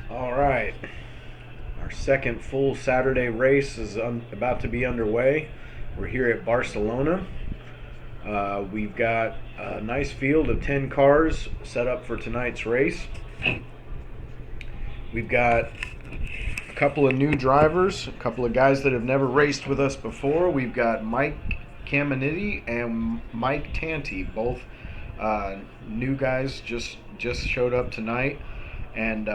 All right. Our second full Saturday race is about to be underway. We're here at Barcelona. We've got a nice field of 10 cars set up for tonight's race. We've got a couple of new drivers, a couple of guys that have never raced with us before. We've got Mike Caminiti and Mike Tanti, both new guys just showed up tonight, and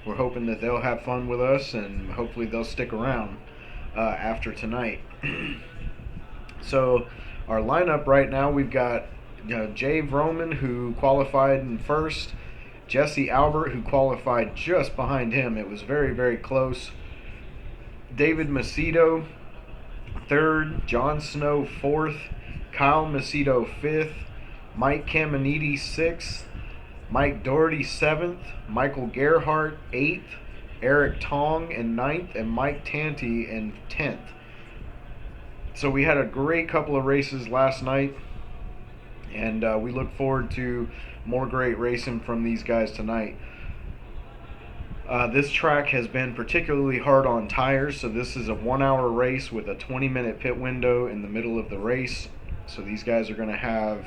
we're hoping that they'll have fun with us, and hopefully they'll stick around after tonight. So our lineup right now, we've got Jay Vroman, who qualified in first, Jesse Albert, who qualified just behind him. It was very, very close. David Macedo, third. John Snow, fourth. Kyle Macedo, fifth. Mike Caminiti, sixth. Mike Doherty, seventh. Michael Gerhardt, eighth. Eric Tong in ninth. And Mike Tanti in 10th. So we had a great couple of races last night, and we look forward to more great racing from these guys tonight. This track has been particularly hard on tires, so this is a 1 hour race with a 20-minute pit window in the middle of the race. So these guys are going to have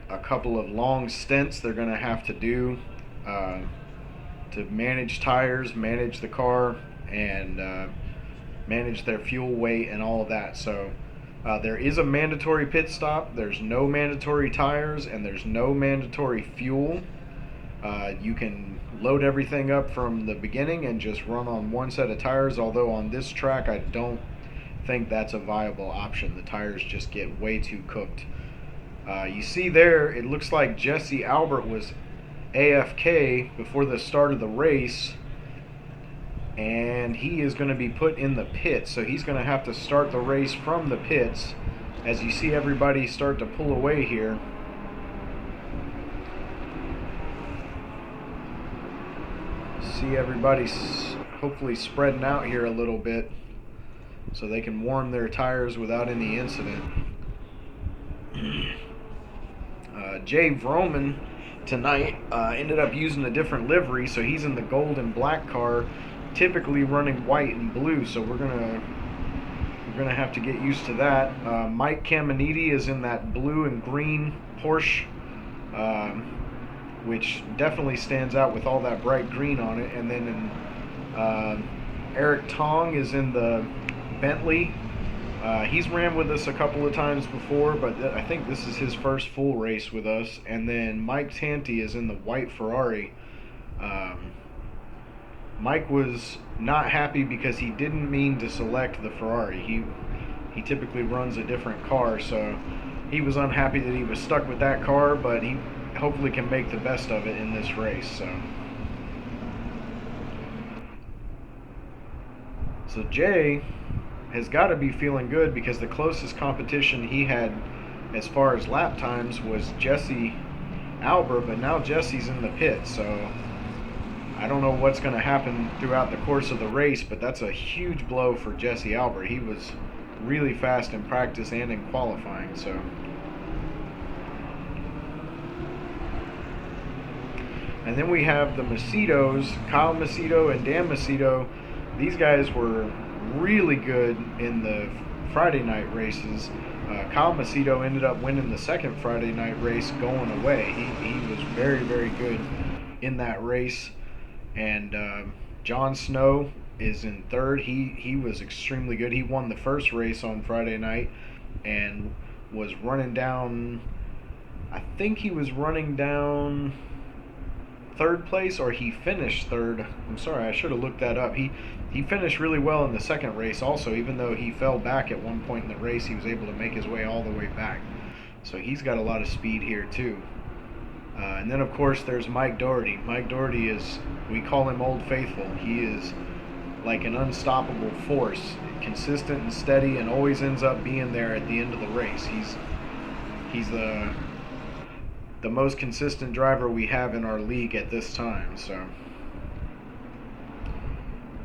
a couple of long stints they're going to have to do to manage tires, manage the car, and manage their fuel weight and all of that. So there is a mandatory pit stop. There's no mandatory tires, and there's no mandatory fuel. You can load everything up from the beginning and just run on one set of tires, although on this track I don't think that's a viable option. The tires just get way too cooked. You see there, it looks like Jesse Albert was AFK before the start of the race, and he is going to be put in the pits, so he's going to have to start the race from the pits. As you see everybody start to pull away here, see everybody hopefully spreading out here a little bit so they can warm their tires without any incident. Jay Vroman tonight ended up using a different livery, so he's in the gold and black car, typically running white and blue, so we're gonna have to get used to that. Mike Caminiti is in that blue and green Porsche, which definitely stands out with all that bright green on it. And then Eric Tong is in the Bentley. He's ran with us a couple of times before, but I think this is his first full race with us. And then Mike Tanti is in the white Ferrari. Mike was not happy because he didn't mean to select the Ferrari. He typically runs a different car, so he was unhappy that he was stuck with that car, but he hopefully can make the best of it in this race. So Jay has got to be feeling good, because the closest competition he had as far as lap times was Jesse Albert, but now Jesse's in the pit, so I don't know what's going to happen throughout the course of the race, but that's a huge blow for Jesse Albert. He was really fast in practice and in qualifying, so. And then we have the Macedos, Kyle Macedo and Dan Macedo. These guys were really good in the Friday night races. Kyle Macedo ended up winning the second Friday night race going away. He was very, very good in that race. And John Snow is in third. He was extremely good. He won the first race on Friday night and was running down, I think he was running down third place, or he finished third. I'm sorry, I should have looked that up. He finished really well in the second race also. Even though he fell back at one point in the race, he was able to make his way all the way back. So he's got a lot of speed here too. And then of course there's Mike Doherty. Mike Doherty is, we call him Old Faithful. He is like an unstoppable force, consistent and steady, and always ends up being there at the end of the race. He's the most consistent driver we have in our league at this time. So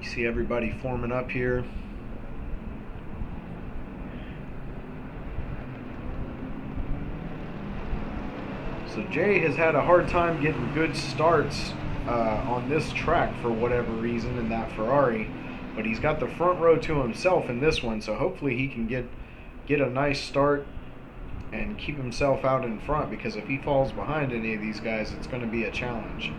you see everybody forming up here. So Jay has had a hard time getting good starts on this track for whatever reason in that Ferrari, but he's got the front row to himself in this one, so hopefully he can get a nice start and keep himself out in front, because if he falls behind any of these guys, it's going to be a challenge.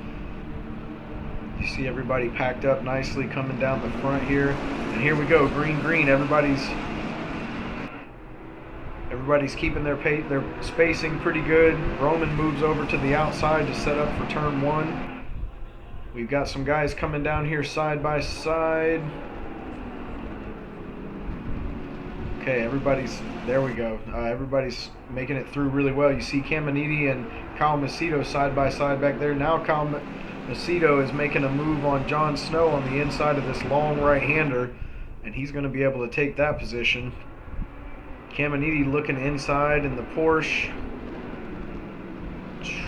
You see everybody packed up nicely coming down the front here, and here we go, green. Everybody's keeping their spacing pretty good. Roman moves over to the outside to set up for turn one. We've got some guys coming down here side by side. Okay, there we go. Everybody's making it through really well. You see Caminiti and Kyle Macedo side by side back there. Now Kyle Macedo is making a move on Jon Snow on the inside of this long right-hander, and he's going to be able to take that position. Caminiti looking inside in the Porsche,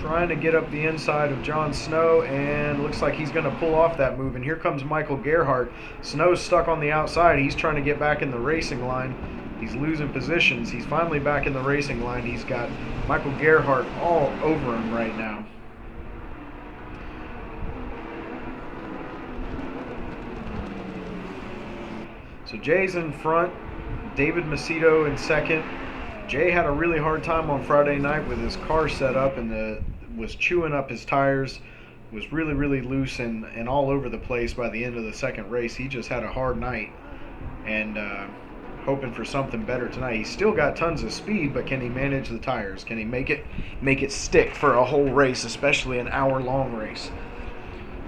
trying to get up the inside of Jon Snow, and looks like he's going to pull off that move. And here comes Michael Gerhardt. Snow's stuck on the outside. He's trying to get back in the racing line. He's losing positions. He's finally back in the racing line. He's got Michael Gerhardt all over him right now. So Jay's in front, David Macedo in second. Jay had a really hard time on Friday night with his car set up, and was chewing up his tires, was really loose and all over the place by the end of the second race. He just had a hard night, and hoping for something better tonight. He's still got tons of speed, but can he manage the tires? Can he make it stick for a whole race, especially an hour-long race?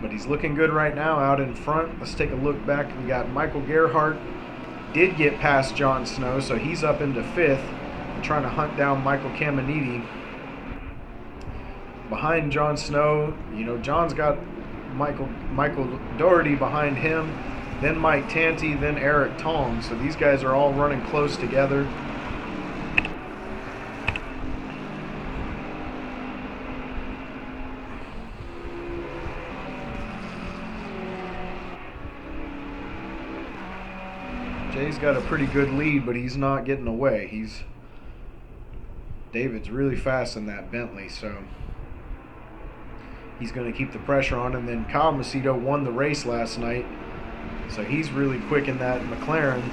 But he's looking good right now out in front. Let's take a look back. We got Michael Gerhardt did get past Jon Snow, so he's up into fifth, trying to hunt down Michael Caminiti. Behind Jon Snow, you know, John's got Michael Doherty behind him, then Mike Tanti, then Eric Tong. So these guys are all running close together. Jay's got a pretty good lead, but he's not getting away. David's really fast in that Bentley, so he's going to keep the pressure on. And then Kyle Macedo won the race last night, so he's really quick in that McLaren.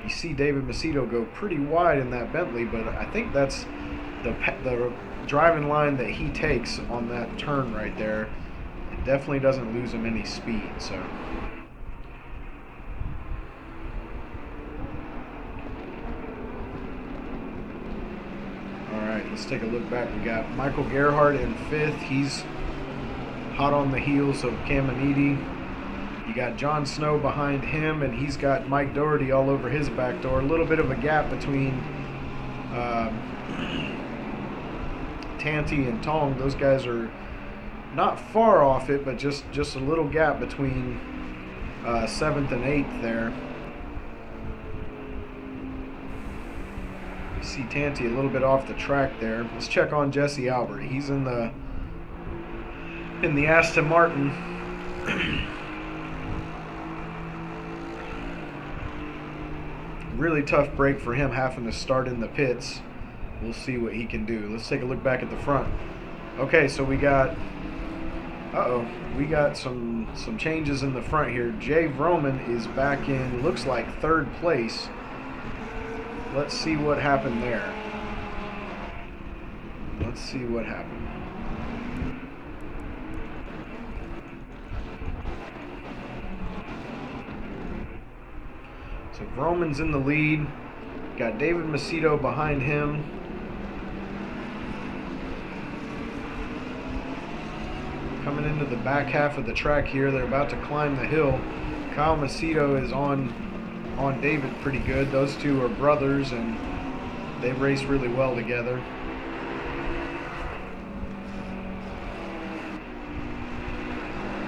You see David Macedo go pretty wide in that Bentley, but I think that's the driving line that he takes on that turn right there. It definitely doesn't lose him any speed, so... Let's take a look back. We got Michael Gerhardt in fifth. He's hot on the heels of Caminiti. You got Jon Snow behind him, and he's got Mike Doherty all over his back door. A little bit of a gap between Tanti and Tong. Those guys are not far off it, but just a little gap between 7th and 8th there. See Tanti a little bit off the track there. Let's check on Jesse Albert. He's in the Aston Martin. Really tough break for him, having to start in the pits. We'll see what he can do. Let's take a look back at the front. Okay, so we got some changes in the front here. Jay Vroman is back in, looks like third place. Let's see what happened there. Let's see what happened. So Vroman's in the lead. Got David Macedo behind him. Coming into the back half of the track here. They're about to climb the hill. Kyle Macedo is on David pretty good. Those two are brothers, and they race really well together.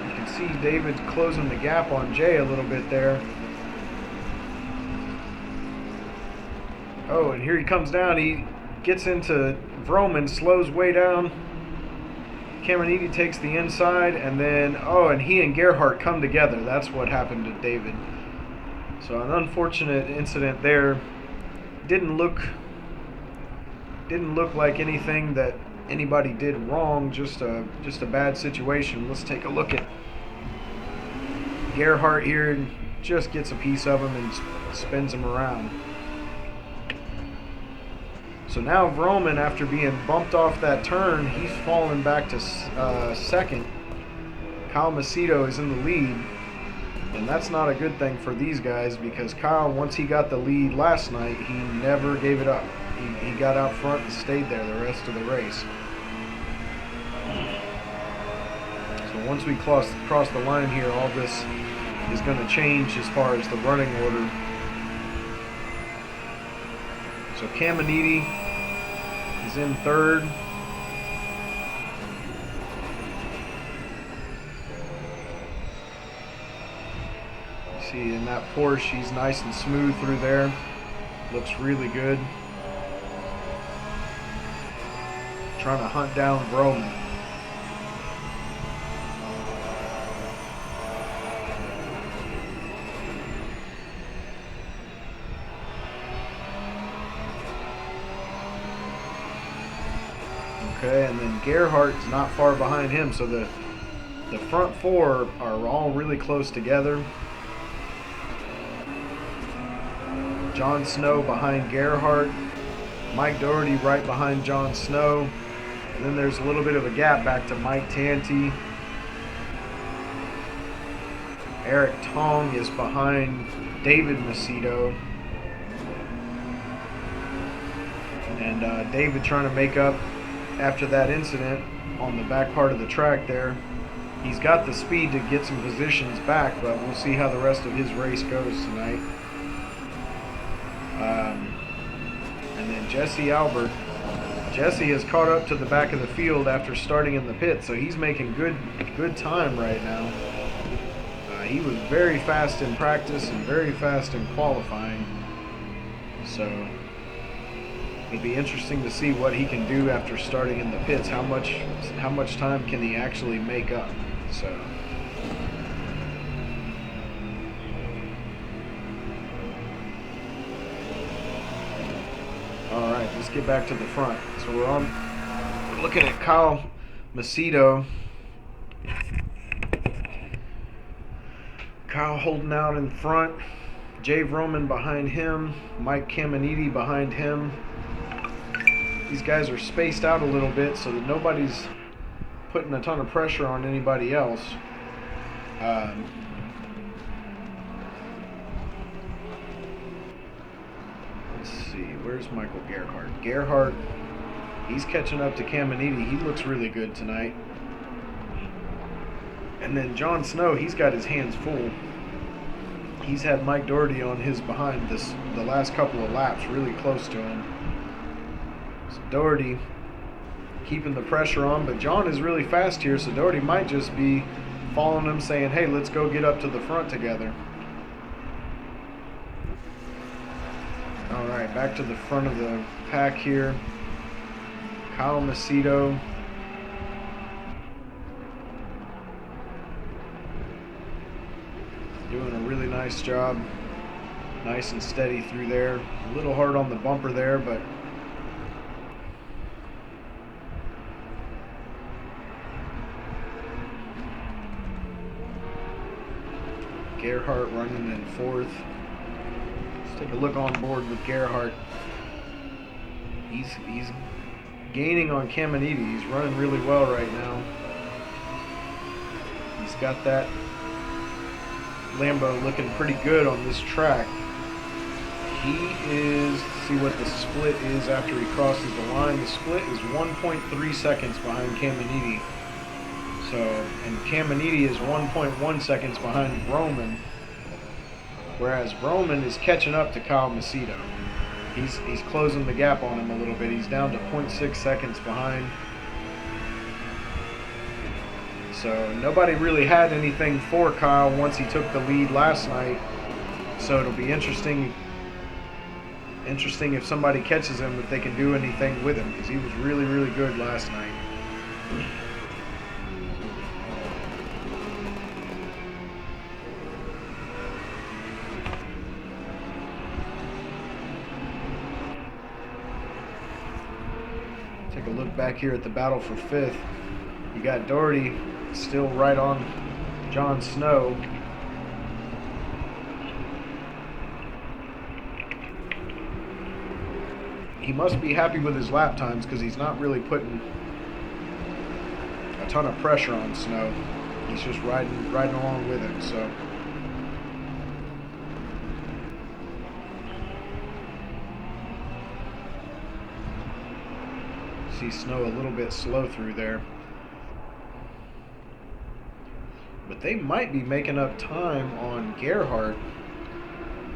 You can see David closing the gap on Jay a little bit there. Oh, and here he comes down. He gets into Vroman, slows way down. Caminiti takes the inside, and then, and he and Gerhardt come together. That's what happened to David. So an unfortunate incident there. Didn't look like anything that anybody did wrong, just a bad situation. Let's take a look at Gerhardt here, and just gets a piece of him and spins him around. So now Vroman, after being bumped off that turn, he's fallen back to second. Kyle Macedo is in the lead, and that's not a good thing for these guys, because Kyle, once he got the lead last night, he never gave it up. He got out front and stayed there the rest of the race. So once we cross the line here, all this is going to change as far as the running order. So Caminiti is in third. See, in that Porsche, he's nice and smooth through there. Looks really good. Trying to hunt down Vroman. Okay, and then Gerhardt's not far behind him, so the front four are all really close together. John Snow behind Gerhardt, Mike Doherty right behind John Snow, and then there's a little bit of a gap back to Mike Tanti. Eric Tong is behind David Macedo, and David trying to make up after that incident on the back part of the track there. He's got the speed to get some positions back, but we'll see how the rest of his race goes tonight. And then Jesse Albert. Jesse has caught up to the back of the field after starting in the pit, so he's making good time right now. He was very fast in practice and very fast in qualifying, so it'll be interesting to see what he can do after starting in the pits. How much time can he actually make up? So all right, let's get back to the front. So we're looking at Kyle Macedo. Kyle holding out in front. Jay Vroman behind him. Mike Caminiti behind him. These guys are spaced out a little bit so that nobody's putting a ton of pressure on anybody else. Let's see, where's Michael Gerhardt? Gerhardt, he's catching up to Caminiti. He looks really good tonight. And then John Snow, he's got his hands full. He's had Mike Doherty on his behind the last couple of laps, really close to him. So Doherty keeping the pressure on, but John is really fast here, so Doherty might just be following him, saying, hey, let's go get up to the front together. All right, back to the front of the pack here. Kyle Macedo. Doing a really nice job. Nice and steady through there. A little hard on the bumper there, but Gerhardt running in fourth. Let's take a look on board with Gerhardt. He's gaining on Caminiti. He's running really well right now. He's got that Lambo looking pretty good on this track. He is, let's see what the split is after he crosses the line. The split is 1.3 seconds behind Caminiti. So, and Caminiti is 1.1 seconds behind Vroman, whereas Vroman is catching up to Kyle Macedo. He's closing the gap on him a little bit. He's down to 0.6 seconds behind. So nobody really had anything for Kyle once he took the lead last night. So it'll be interesting if somebody catches him, if they can do anything with him, because he was really, really good last night. Take a look back here at the battle for 5th. You got Doherty still right on Jon Snow. He must be happy with his lap times because he's not really putting a ton of pressure on Snow. He's just riding along with him. So see Snow a little bit slow through there, but they might be making up time on Gerhardt.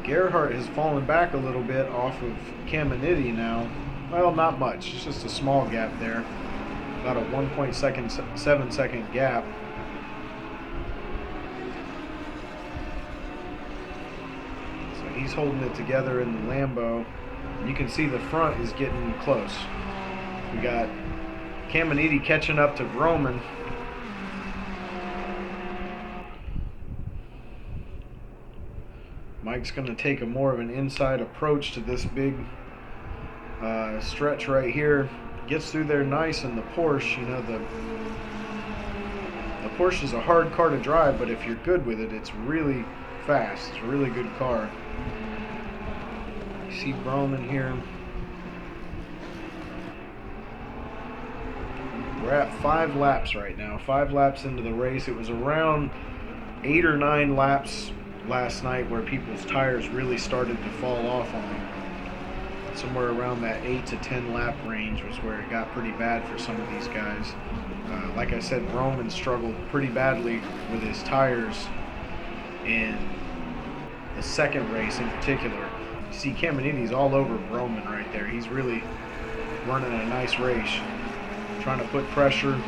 Gerhardt has fallen back a little bit off of Caminiti now. Well, not much. It's just a small gap there. About a 1.7 second gap. So he's holding it together in the Lambo. And you can see the front is getting close. We got Caminiti catching up to Vroman. Mike's going to take a more of an inside approach to this big stretch right here. Gets through there nice in the Porsche. You know, the Porsche is a hard car to drive, but if you're good with it, it's really fast. It's a really good car. You see Vroman here. We're at 5 laps right now. 5 laps into the race. It was around 8 or 9 laps last night where people's tires really started to fall off on them. Somewhere around that 8 to 10 lap range was where it got pretty bad for some of these guys. Like I said, Vroman struggled pretty badly with his tires in the second race in particular. You see Caminiti's all over Vroman right there. He's really running a nice race, trying to put pressure.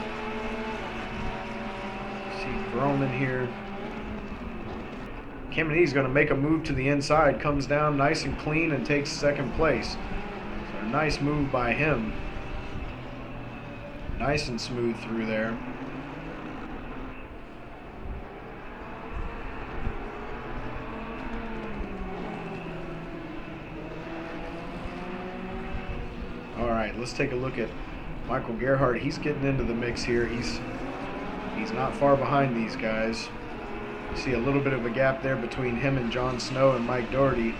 See Vroman here. Caminiti's going to make a move to the inside, comes down nice and clean and takes second place. So a nice move by him. Nice and smooth through there. All right, let's take a look at Michael Gerhardt. He's getting into the mix here. He's not far behind these guys. See a little bit of a gap there between him and Jon Snow and Mike Doherty.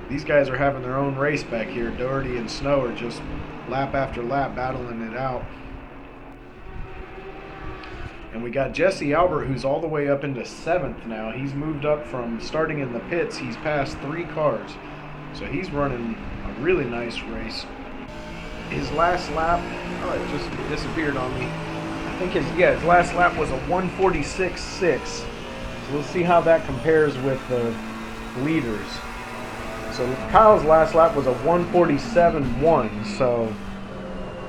These guys are having their own race back here. Doherty and Snow are just lap after lap battling it out. And we got Jesse Albert, who's all the way up into 7th now. He's moved up from starting in the pits. He's passed 3 cars. So he's running a really nice race. His last lap, oh, it just disappeared on me. I think his last lap was a 146.6. We'll see how that compares with the leaders. So Kyle's last lap was a 147.1. So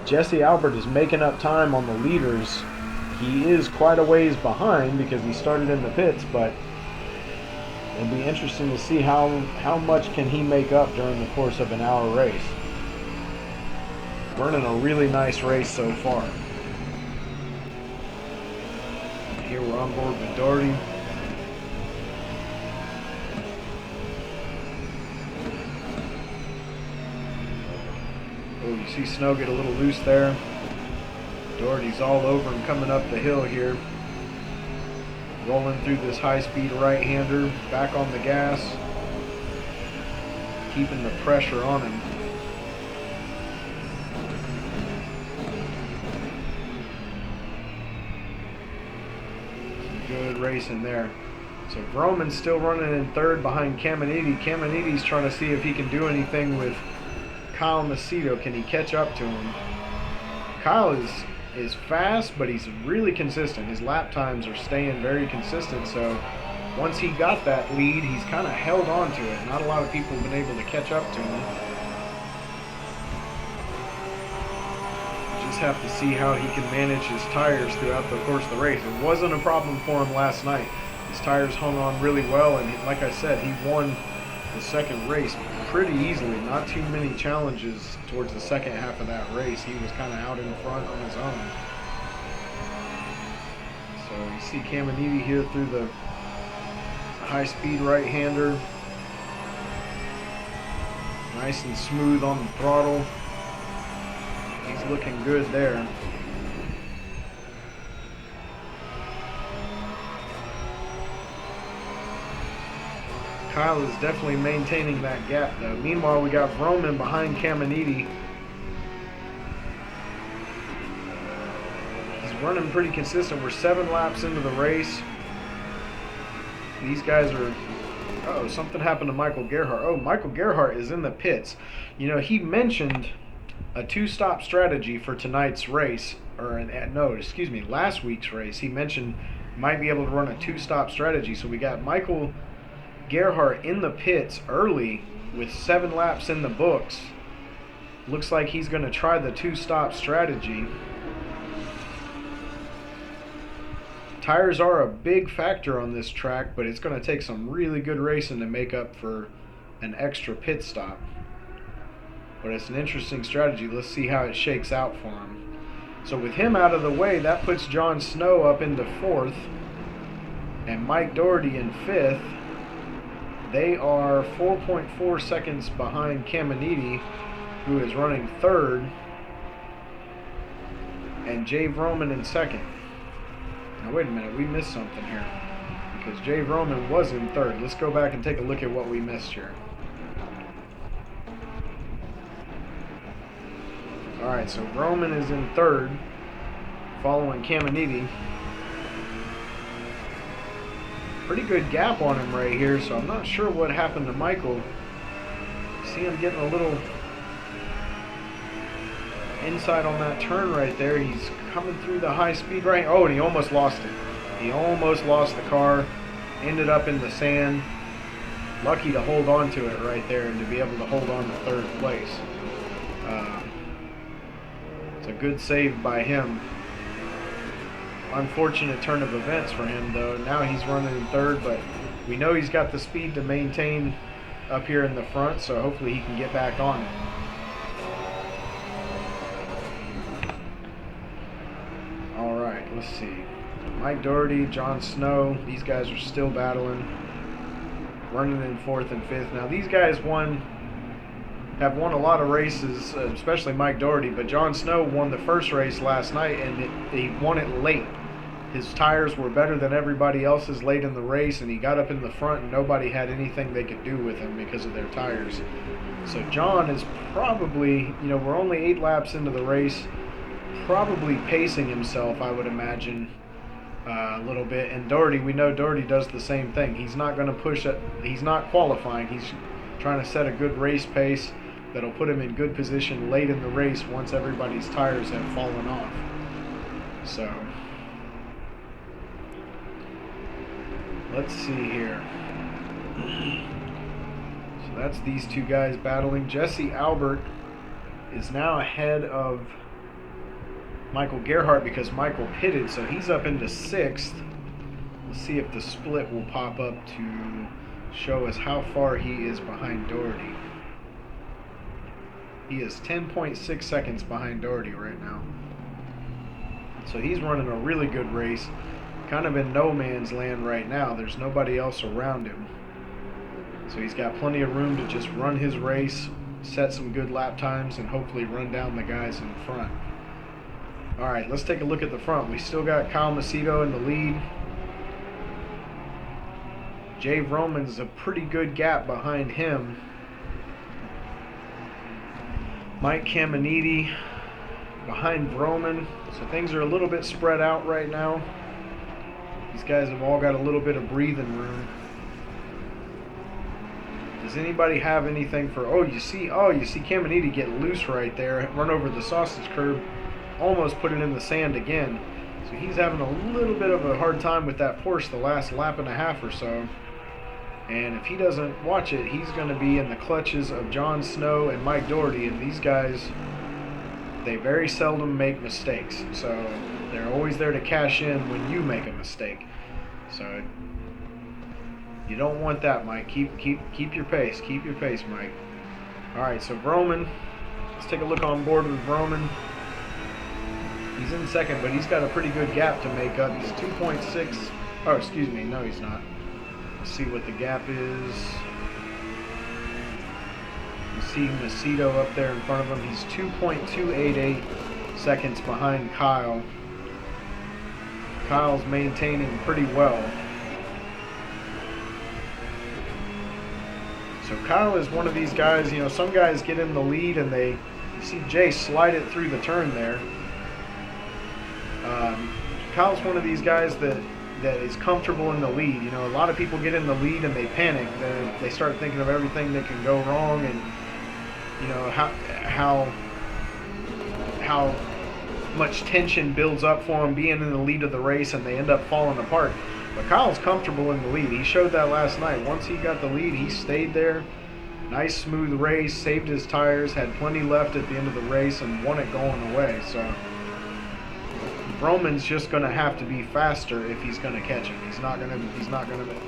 Jesse Albert is making up time on the leaders. He is quite a ways behind because he started in the pits, but it'll be interesting to see how much can he make up during the course of an hour race. Running a really nice race so far. Here we're on board with Doherty. Oh, you see Snow get a little loose there. Doherty's all over him coming up the hill here. Rolling through this high-speed right-hander. Back on the gas. Keeping the pressure on him. Good racing there. So Vroman's still running in 3rd behind Caminiti. Caminiti's trying to see if he can do anything with Kyle Macedo. Can he catch up to him? Kyle is fast, but he's really consistent. His lap times are staying very consistent, so once he got that lead, he's kind of held on to it. Not a lot of people have been able to catch up to him. Just have to see how he can manage his tires throughout the course of the race. It wasn't a problem for him last night. His tires hung on really well, and like I said, he won the second race pretty easily. Not too many challenges towards the second half of that race. He was kind of out in front on his own. So you see Caminiti here through the high-speed right-hander. Nice and smooth on the throttle. He's looking good there. Kyle is definitely maintaining that gap though. Meanwhile, we got Roman behind Caminiti. He's running pretty consistent. We're 7 laps into the race. These guys are... Uh-oh, something happened to Michael Gerhardt. Oh, Michael Gerhardt is in the pits. You know, he mentioned a 2-stop strategy for tonight's race. Last week's race. He mentioned might be able to run a 2-stop strategy. So we got Michael Gerhardt in the pits early with 7 laps in the books. Looks like he's going to try the 2-stop strategy. Tires are a big factor on this track, but it's going to take some really good racing to make up for an extra pit stop. But it's an interesting strategy. Let's see how it shakes out for him. So with him out of the way, that puts Jon Snow up into 4th and Mike Doherty in 5th. They are 4.4 seconds behind Caminiti, who is running 3rd, and Jave Roman in 2nd. Now wait a minute, we missed something here, because Jave Roman was in 3rd. Let's go back and take a look at what we missed here. Alright, so Roman is in 3rd, following Caminiti. Pretty good gap on him right here, so I'm not sure what happened to Michael. See him getting a little inside on that turn right there. He's coming through the high speed right. Oh, and he almost lost it. He almost lost the car. Ended up in the sand. Lucky to hold on to it right there and to be able to hold on to 3rd place. It's a good save by him. Unfortunate turn of events for him though. Now he's running in 3rd, but we know he's got the speed to maintain up here in the front, so hopefully he can get back on it. Alright, let's see. Mike Doherty, Jon Snow, these guys are still battling. Running in 4th and 5th. Now these guys have won a lot of races, especially Mike Doherty, but Jon Snow won the first race last night and he won it late. His tires were better than everybody else's late in the race, and he got up in the front and nobody had anything they could do with him because of their tires. So Jon is probably, you know, we're only 8 laps into the race, probably pacing himself, I would imagine, a little bit. And Doherty, we know Doherty does the same thing. He's not going to push it. He's not qualifying. He's trying to set a good race pace that'll put him in good position late in the race once everybody's tires have fallen off. So let's see here. So that's these two guys battling. Jesse Albert is now ahead of Michael Gerhardt because Michael pitted, so he's up into 6th. Let's see if the split will pop up to show us how far he is behind Doherty. He is 10.6 seconds behind Doherty right now. So he's running a really good race. Kind of in no man's land right now. There's nobody else around him. So he's got plenty of room to just run his race, set some good lap times, and hopefully run down the guys in front. Alright, let's take a look at the front. We still got Kyle Macedo in the lead. Jave Roman's a pretty good gap behind him. Mike Caminiti behind Roman. So things are a little bit spread out right now. These guys have all got a little bit of breathing room. Does anybody have anything for... Oh, you see Caminiti get loose right there, run over the sausage curb, almost put it in the sand again. So he's having a little bit of a hard time with that Porsche the last lap and a half or so. And if he doesn't watch it, he's going to be in the clutches of Jon Snow and Mike Doherty. And these guys, they very seldom make mistakes. So they're always there to cash in when you make a mistake. So you don't want that, Mike. Keep your pace. Keep your pace, Mike. All right, so Roman. Let's take a look on board with Roman. He's in 2nd, but he's got a pretty good gap to make up. He's 2.6. Oh, excuse me. No, he's not. Let's see what the gap is. see Macedo up there in front of him. He's 2.288 seconds behind Kyle. Kyle's maintaining pretty well. So Kyle is one of these guys, you know, some guys get in the lead and you see Jay slide it through the turn there. Kyle's one of these guys that is comfortable in the lead. You know, a lot of people get in the lead and they panic. They start thinking of everything that can go wrong, and you know how much tension builds up for them being in the lead of the race, and they end up falling apart. But Kyle's comfortable in the lead. He showed that last night. Once he got the lead, he stayed there. Nice smooth race, saved his tires, had plenty left at the end of the race, and won it going away. So Roman's just going to have to be faster if he's going to catch him. He's not going to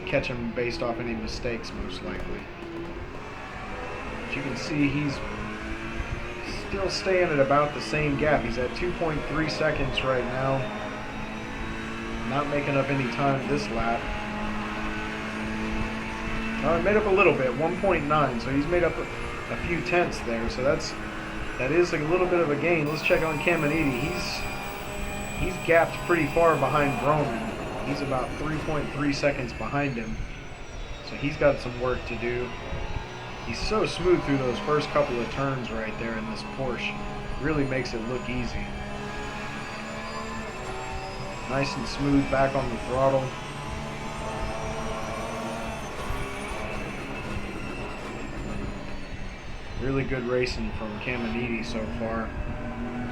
catch him based off any mistakes, most likely. But you can see he's still staying at about the same gap. He's at 2.3 seconds right now. Not making up any time this lap. He made up a little bit, 1.9. So he's made up a few tenths there. So that is a little bit of a gain. Let's check on Caminiti. He's gapped pretty far behind Roman. He's about 3.3 seconds behind him. So he's got some work to do. He's so smooth through those first couple of turns right there in this Porsche. Really makes it look easy. Nice and smooth back on the throttle. Really good racing from Caminiti so far.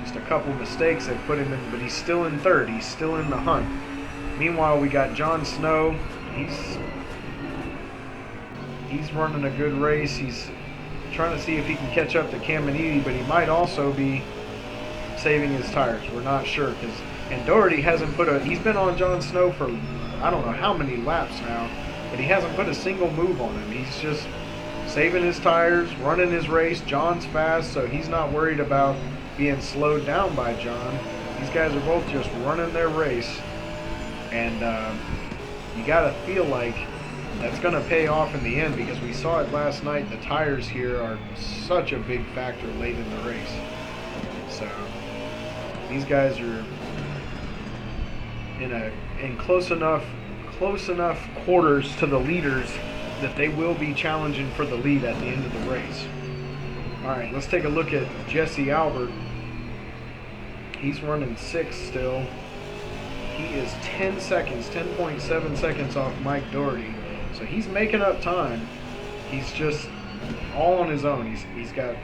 Just a couple mistakes that put him in, but he's still in third. He's still in the hunt. Meanwhile, we got Jon Snow. He's running a good race. He's trying to see if he can catch up to Caminiti, but he might also be saving his tires. We're not sure, and Doherty hasn't he's been on Jon Snow for I don't know how many laps now, but he hasn't put a single move on him. He's just saving his tires, running his race. John's fast, so he's not worried about being slowed down by John. These guys are both just running their race, and you gotta feel like that's gonna pay off in the end, because we saw it last night. The tires here are such a big factor late in the race. So these guys are in close enough quarters to the leaders that they will be challenging for the lead at the end of the race. All right, let's take a look at Jesse Albert. He's running 6th still. He is 10.7 seconds off Mike Doherty. So he's making up time. He's just all on his own. He's got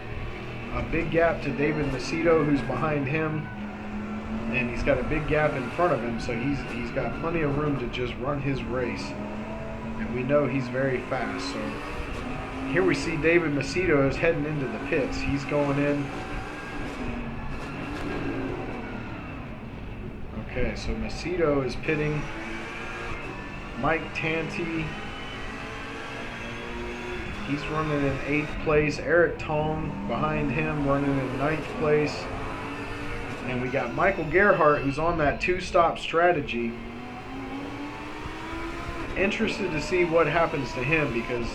a big gap to David Macedo, who's behind him, and he's got a big gap in front of him. So he's got plenty of room to just run his race. And we know he's very fast. So here we see David Macedo is heading into the pits. He's going in. Okay, so Macedo is pitting. Mike Tanti, he's running in 8th place. Eric Tong behind him running in 9th place. And we got Michael Gerhardt, who's on that 2-stop strategy. Interested to see what happens to him, because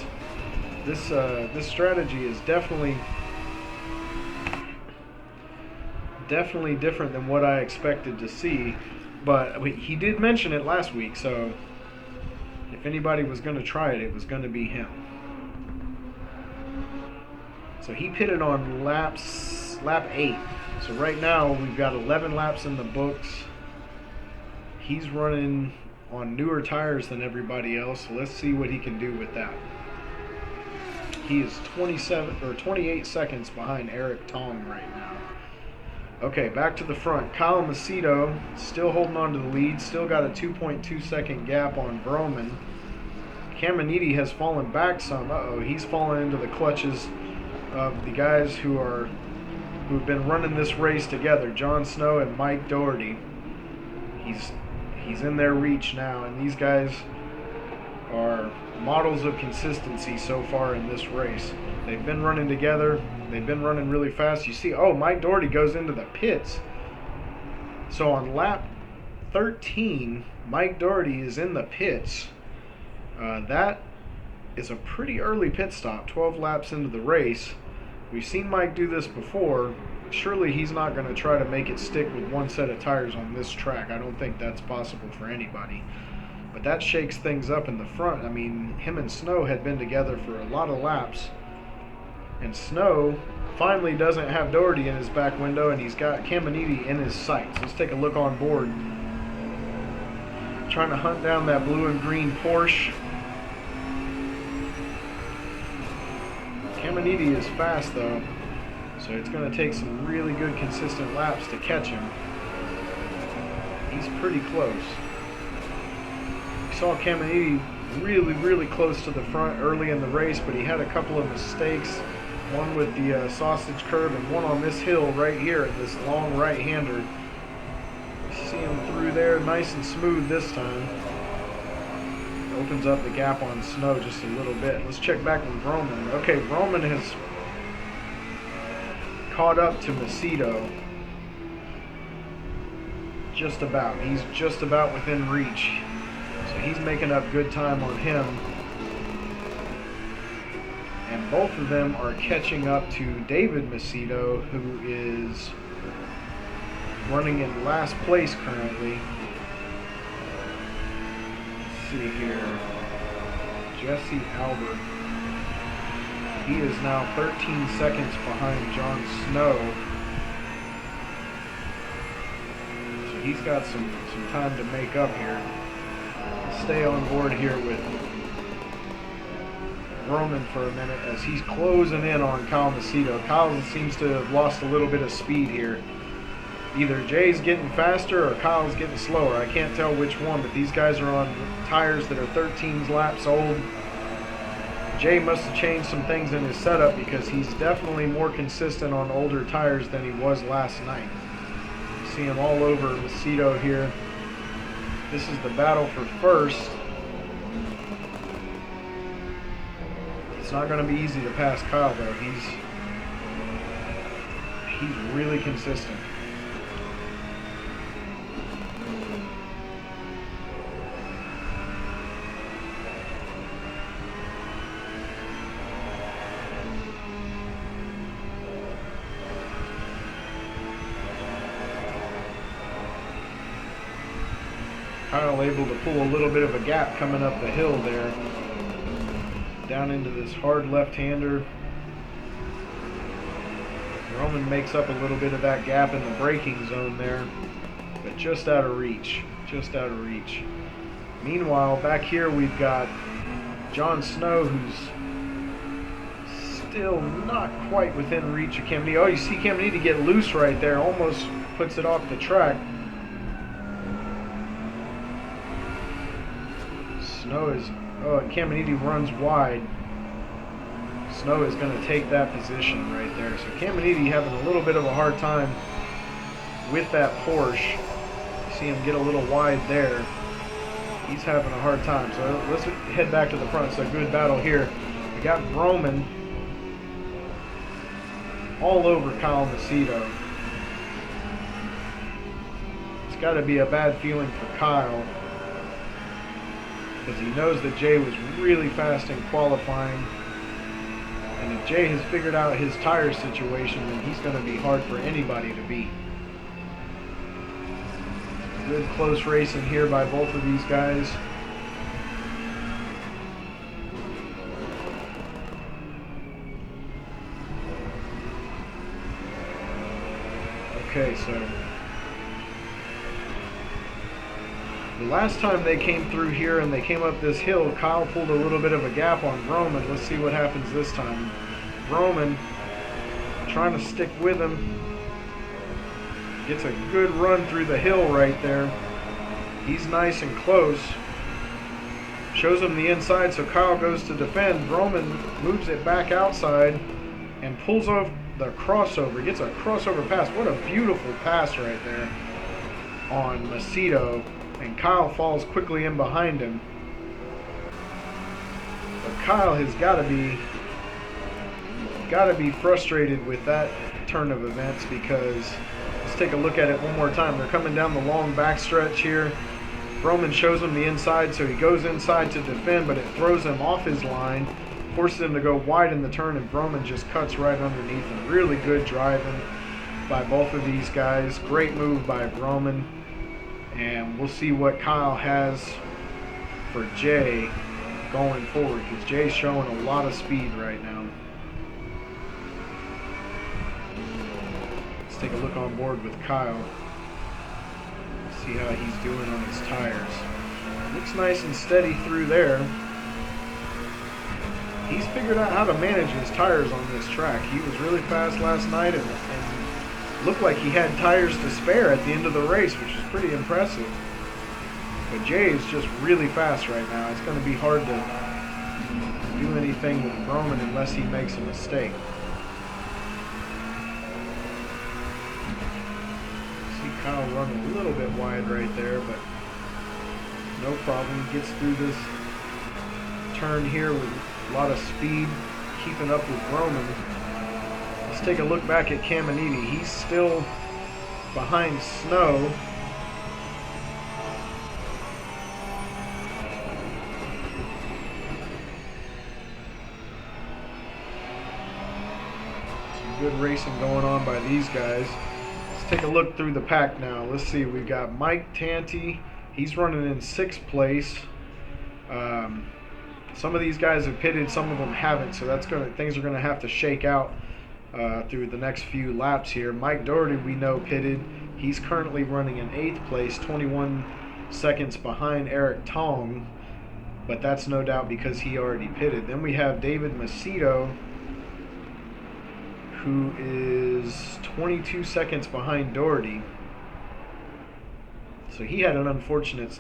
this strategy is definitely different than what I expected to see. But he did mention it last week, so if anybody was going to try it, it was going to be him. So he pitted on lap 8. So right now we've got 11 laps in the books. He's running on newer tires than everybody else. So let's see what he can do with that. He is 28 seconds behind Eric Tong right now. Okay, back to the front. Kyle Macedo still holding on to the lead. Still got a 2.2 second gap on Vroman. Caminiti has fallen back some. He's fallen into the clutches of the guys who've been running this race together. Jon Snow and Mike Doherty. He's in their reach now, and these guys are models of consistency so far in this race. They've been running together. They've been running really fast. You see, Mike Doherty goes into the pits. So on lap 13, Mike Doherty is in the pits. That is a pretty early pit stop, 12 laps into the race. We've seen Mike do this before. Surely he's not going to try to make it stick with one set of tires on this track. I don't think that's possible for anybody. But that shakes things up in the front. I mean, him and Snow had been together for a lot of laps. And Snow finally doesn't have Doherty in his back window, and he's got Caminiti in his sights. Let's take a look on board. Trying to hunt down that blue and green Porsche. Caminiti is fast though, so it's going to take some really good consistent laps to catch him. He's pretty close. We saw Caminiti really close to the front early in the race, but he had a couple of mistakes. One with the sausage curve and one on this hill right here, this long right-hander. See him through there nice and smooth this time. Opens up the gap on Snow just a little bit. Let's check back with Roman. Okay, Roman has caught up to Macedo. Just about. He's just about within reach. So he's making up good time on him. And both of them are catching up to David Macedo, who is running in last place currently. Let's see here. Jesse Albert. He is now 13 seconds behind John Snow. So he's got some time to make up here. Stay on board here with Roman for a minute as he's closing in on Kyle Macedo. Kyle seems to have lost a little bit of speed here. Either Jay's getting faster or Kyle's getting slower. I can't tell which one, but these guys are on tires that are 13 laps old. Jay must have changed some things in his setup because he's definitely more consistent on older tires than he was last night. You see him all over Macedo here. This is the battle for first. It's not going to be easy to pass Kyle though. He's really consistent. Kyle able to pull a little bit of a gap coming up the hill there. Down into this hard left-hander. Roman makes up a little bit of that gap in the braking zone there, but just out of reach. Just out of reach. Meanwhile, back here we've got John Snow, who's still not quite within reach of Caminiti. Oh, you see Caminiti get loose right there. Almost puts it off the track. Snow is, oh, and Caminiti runs wide. Snow is going to take that position right there. So Caminiti having a little bit of a hard time with that Porsche. You see him get a little wide there. He's having a hard time. So let's head back to the front. It's a good battle here. We got Roman all over Kyle Macedo. It's got to be a bad feeling for Kyle, because he knows that Jay was really fast in qualifying. And if Jay has figured out his tire situation, then he's going to be hard for anybody to beat. Good close racing here by both of these guys. Okay, so the last time they came through here and they came up this hill, Kyle pulled a little bit of a gap on Roman. Let's see what happens this time. Roman trying to stick with him. Gets a good run through the hill right there. He's nice and close. Shows him the inside, so Kyle goes to defend. Roman moves it back outside and pulls off the crossover. Gets a crossover pass. What a beautiful pass right there on Macedo. And Kyle falls quickly in behind him. But Kyle has got to be frustrated with that turn of events, because let's take a look at it one more time. They're coming down the long backstretch here. Roman shows him the inside, so he goes inside to defend, but it throws him off his line. forces him to go wide in the turn, and Broman just cuts right underneath him. Really good driving by both of these guys. Great move by Broman. And we'll see what Kyle has for Jay going forward, because Jay's showing a lot of speed right now. Let's take a look on board with Kyle. See how he's doing on his tires. Looks nice and steady through there. He's figured out how to manage his tires on this track. He was really fast last night and looked like he had tires to spare at the end of the race, which is pretty impressive. But Jay is just really fast right now. It's going to be hard to do anything with Broman unless he makes a mistake. See Kyle running a little bit wide right there, but no problem. Gets through this turn here with a lot of speed, keeping up with Broman. Let's take a look back at Caminiti. He's still behind Snow. Some good racing going on by these guys. Let's take a look through the pack now. Let's see, we've got Mike Tanti. He's running in 6th place. Some of these guys have pitted, some of them haven't, so things are gonna have to shake out through the next few laps here. Mike Doherty, we know, pitted. He's currently running in 8th place, 21 seconds behind Eric Tong, but that's no doubt because he already pitted. Then we have David Macedo, who is 22 seconds behind Doherty. So he had an unfortunate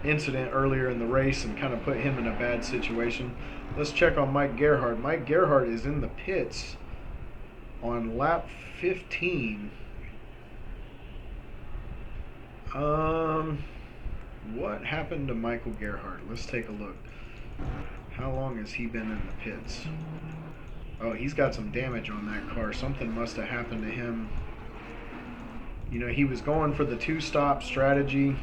incident earlier in the race and kind of put him in a bad situation. Let's check on Mike Gerhardt. Mike Gerhardt is in the pits on lap 15. What happened to Michael Gerhardt? Let's take a look. How long has he been in the pits? Oh, he's got some damage on that car. Something must have happened to him. You know, he was going for the 2-stop strategy.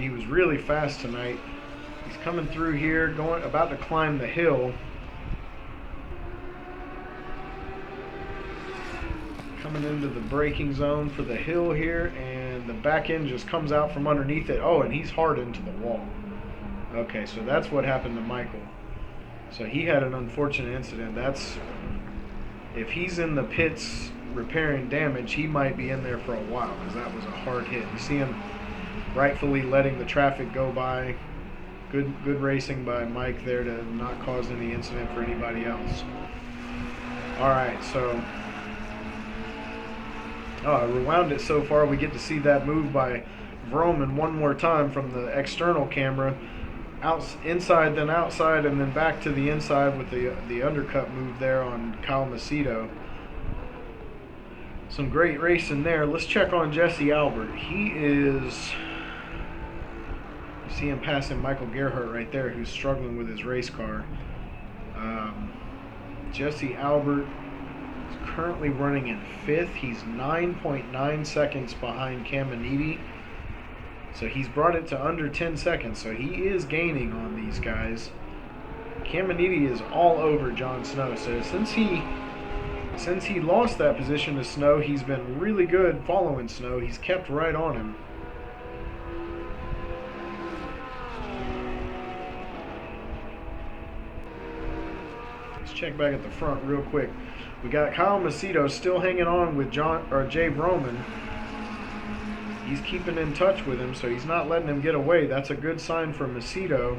He was really fast tonight. He's coming through here, about to climb the hill. Coming into the braking zone for the hill here, and the back end just comes out from underneath it. Oh, and he's hard into the wall. Okay, so that's what happened to Michael. So he had an unfortunate incident. If he's in the pits repairing damage, he might be in there for a while, because that was a hard hit. You see him rightfully letting the traffic go by. Good racing by Mike there to not cause any incident for anybody else. Alright, so I rewound it so far. We get to see that move by Vroman one more time from the external camera. Inside, then outside, and then back to the inside with the undercut move there on Kyle Macedo. Some great racing there. Let's check on Jesse Albert. He is... You see him passing Michael Gerhardt right there, who's struggling with his race car. Jesse Albert is currently running in 5th. He's 9.9 seconds behind Caminiti. So he's brought it to under 10 seconds. So he is gaining on these guys. Caminiti is all over John Snow. So since he lost that position to Snow, he's been really good following Snow. He's kept right on him. Let's check back at the front real quick. We got Kyle Macedo still hanging on with Jay Broman. He's keeping in touch with him, so he's not letting him get away. That's a good sign for Macedo.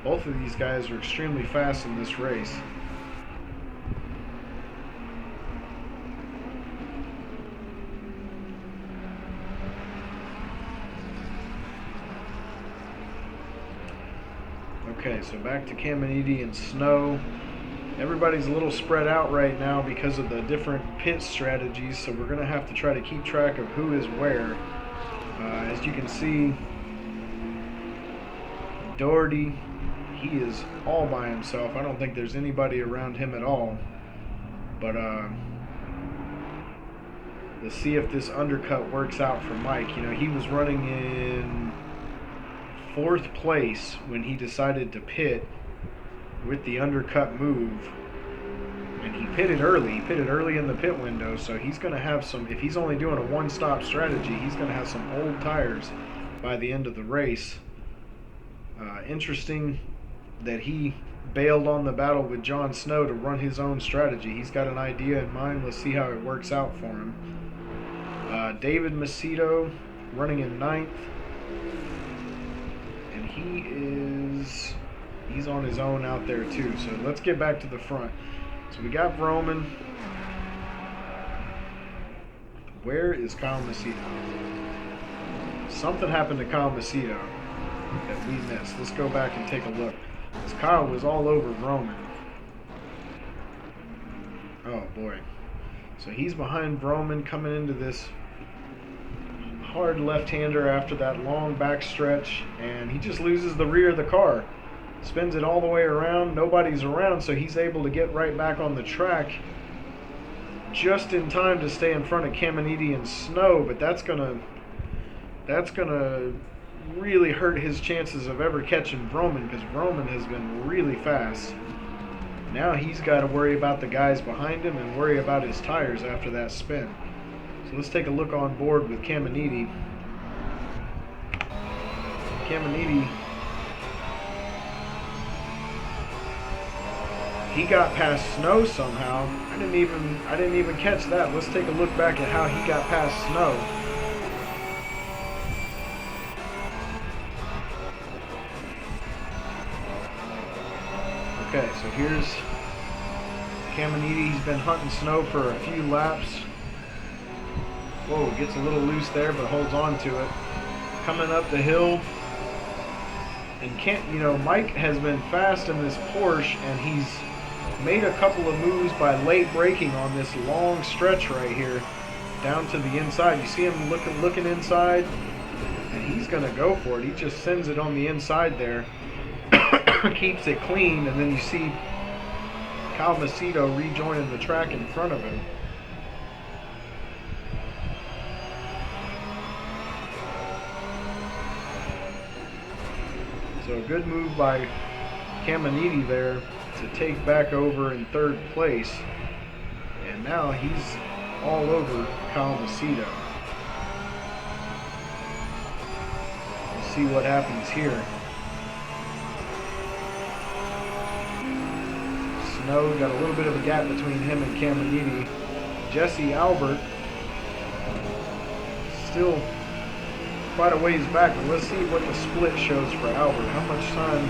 Both of these guys are extremely fast in this race. Okay, so back to Caminiti and Snow. Everybody's a little spread out right now because of the different pit strategies, so we're going to have to try to keep track of who is where. As you can see, Doherty, he is all by himself. I don't think there's anybody around him at all. But let's see if this undercut works out for Mike. You know, he was running in 4th place when he decided to pit with the undercut move. And he pitted early. He pitted early in the pit window, so he's going to have some, if he's only doing a one-stop strategy, he's going to have some old tires by the end of the race. Interesting that he bailed on the battle with Jon Snow to run his own strategy. He's got an idea in mind. Let's see how it works out for him. David Macedo running in 9th. And he's on his own out there too. So let's get back to the front. So we got Roman. Where is Kyle Macedo? Something happened to Kyle Macedo that we missed. Let's go back and take a look. Because Kyle was all over Roman. Oh boy. So he's behind Roman coming into this hard left-hander after that long back stretch, and he just loses the rear of the car. Spins it all the way around. Nobody's around, so he's able to get right back on the track just in time to stay in front of Caminiti and Snow, but that's gonna really hurt his chances of ever catching Vroman, because Vroman has been really fast. Now he's got to worry about the guys behind him and worry about his tires after that spin. So let's take a look on board with Caminiti. Caminiti, he got past Snow somehow. I didn't even catch that. Let's take a look back at how he got past Snow. Okay, so here's Caminiti. He's been hunting Snow for a few laps. Whoa, gets a little loose there, but holds on to it. Coming up the hill. And Mike has been fast in this Porsche, and he's made a couple of moves by late braking on this long stretch right here down to the inside. You see him looking inside, and he's going to go for it. He just sends it on the inside there. Keeps it clean, and then you see Kyle Macedo rejoining the track in front of him. So a good move by Caminiti there to take back over in 3rd place, and now he's all over Kyle Macedo. Let's see what happens here. Snow got a little bit of a gap between him and Caminiti. Jesse Albert still quite a ways back, but let's see what the split shows for Albert. How much time?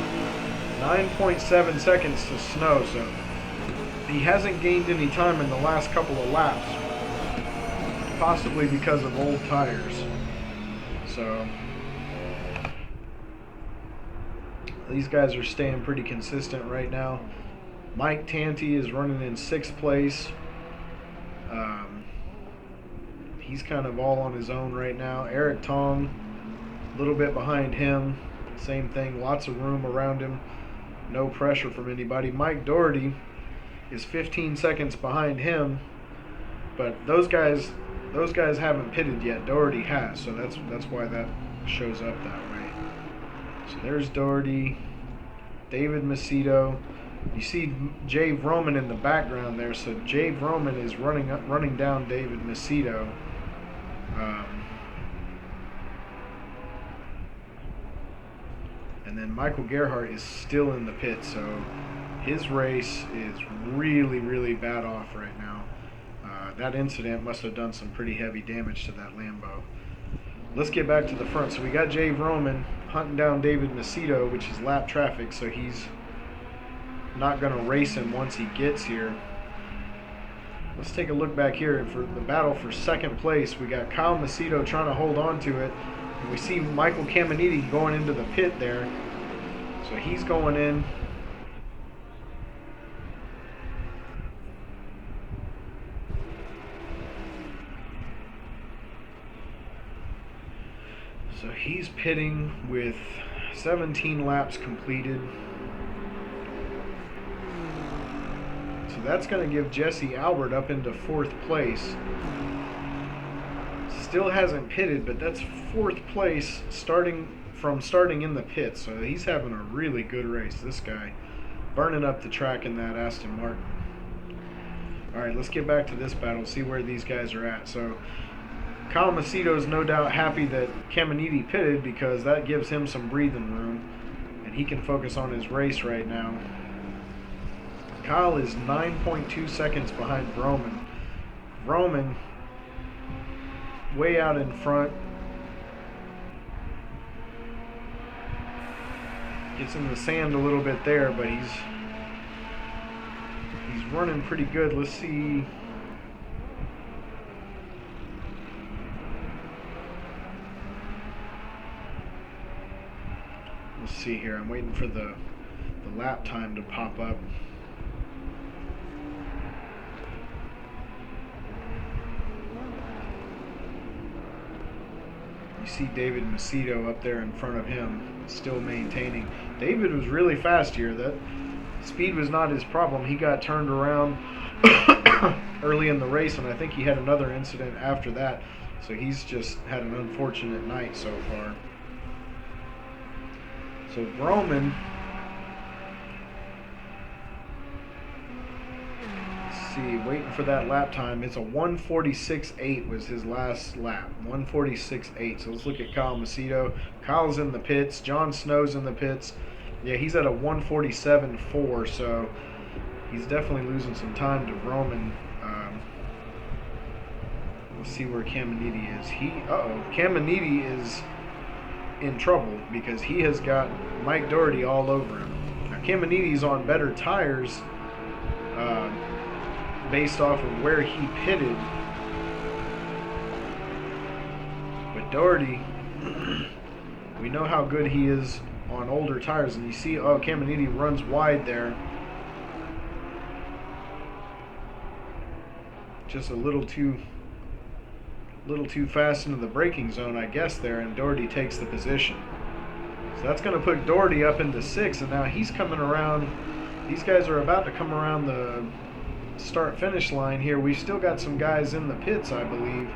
9.7 seconds to Snow, so he hasn't gained any time in the last couple of laps, possibly because of old tires. So these guys are staying pretty consistent right now. Mike Tanti is running in 6th place. He's kind of all on his own right now. Eric Tong, a little bit behind him. Same thing, lots of room around him. No pressure from anybody. Mike Doherty is 15 seconds behind him, but those guys haven't pitted yet. Doherty has, so that's why that shows up that way. So there's Doherty, David Macedo. You see Jay Vroman in the background there, so Jay Vroman is running down David Macedo. And then Michael Gerhardt is still in the pit, so his race is really, really bad off right now. That incident must have done some pretty heavy damage to that Lambo. Let's get back to the front. So we got Jay Vroman hunting down David Macedo, which is lap traffic, so he's not going to race him once he gets here. Let's take a look back here. For the battle for 2nd place, we got Kyle Macedo trying to hold on to it. And we see Michael Caminiti going into the pit there. So he's going in. So he's pitting with 17 laps completed. So that's going to give Jesse Albert up into 4th place. Still hasn't pitted, but that's 4th place starting in the pits. So he's having a really good race, this guy. Burning up the track in that Aston Martin. Alright, let's get back to this battle, see where these guys are at. So Kyle Macedo is no doubt happy that Caminiti pitted because that gives him some breathing room and he can focus on his race right now. Kyle is 9.2 seconds behind Vroman. Vroman way out in front. Gets in the sand a little bit there, but he's running pretty good. Let's see. Let's see here. I'm waiting for the lap time to pop up. You see David Macedo up there in front of him, still maintaining. David was really fast here. That speed was not his problem. He got turned around early in the race, and I think he had another incident after that. So he's just had an unfortunate night so far. So Vroman, let's see, waiting for that lap time. It's a 1:46.8 was his last lap. 1:46.8. So let's look at Kyle Macedo. Kyle's in the pits. Jon Snow's in the pits. Yeah, he's at a 1:47.4, so he's definitely losing some time to Vroman. Let's see where Caminiti is. Caminiti is in trouble because he has got Mike Doherty all over him. Now Caminiti's on better tires based off of where he pitted, but Doherty, we know how good he is on older tires, and you see, Caminiti runs wide there. Just a little too fast into the braking zone, I guess, there, and Doherty takes the position. So that's going to put Doherty up into 6th, and now he's coming around. These guys are about to come around the start-finish line here. We've still got some guys in the pits, I believe.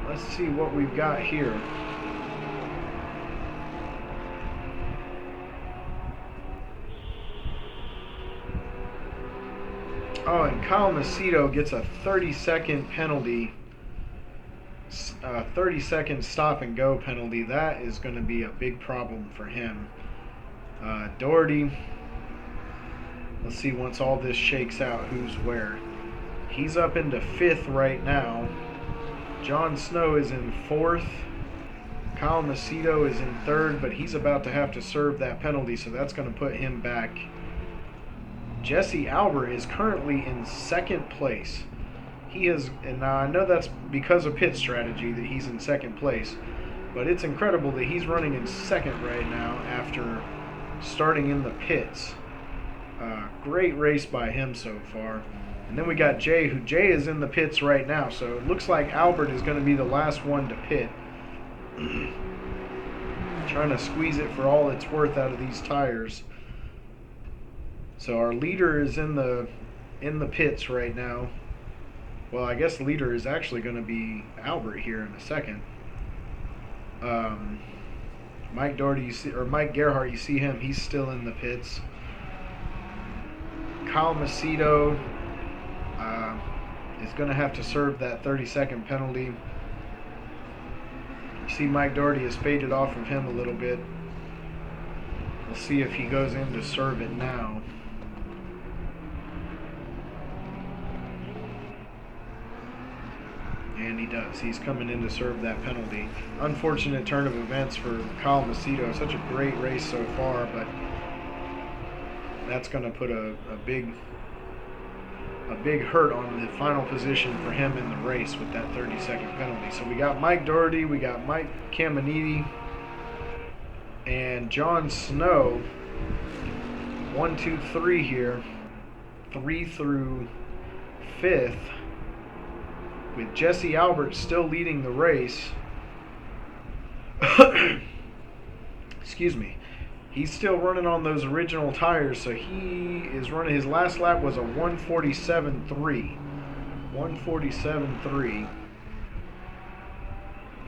Let's see what we've got here. Oh, and Kyle Macedo gets a 30-second penalty. 30-second stop-and-go penalty. That is going to be a big problem for him. Doherty, let's see once all this shakes out who's where. He's up into 5th right now. Jon Snow is in 4th. Kyle Macedo is in 3rd, but he's about to have to serve that penalty, so that's going to put him back. Jesse Albert is currently in 2nd place. He is, and now I know that's because of pit strategy that he's in 2nd place, but it's incredible that he's running in 2nd right now after starting in the pits. Great race by him so far. And then we got Jay, Jay is in the pits right now, so it looks like Albert is going to be the last one to pit. Trying to squeeze it for all it's worth out of these tires. So our leader is in the pits right now. Well, I guess the leader is actually going to be Albert here in a second. Mike Doherty, Mike Gerhardt, you see him, he's still in the pits. Kyle Macedo is going to have to serve that 30-second penalty. You see Mike Doherty has faded off of him a little bit. We'll see if he goes in to serve it now. And he does. He's coming in to serve that penalty. Unfortunate turn of events for Kyle Macedo. Such a great race so far, but that's going to put a big hurt on the final position for him in the race with that 30-second penalty. So we got Mike Doherty, we got Mike Caminiti, and Jon Snow. 1, 2, 3 here. 3 through 5th. With Jesse Albert still leading the race. Excuse me. He's still running on those original tires, so he is running. His last lap was a 147.3. 147.3.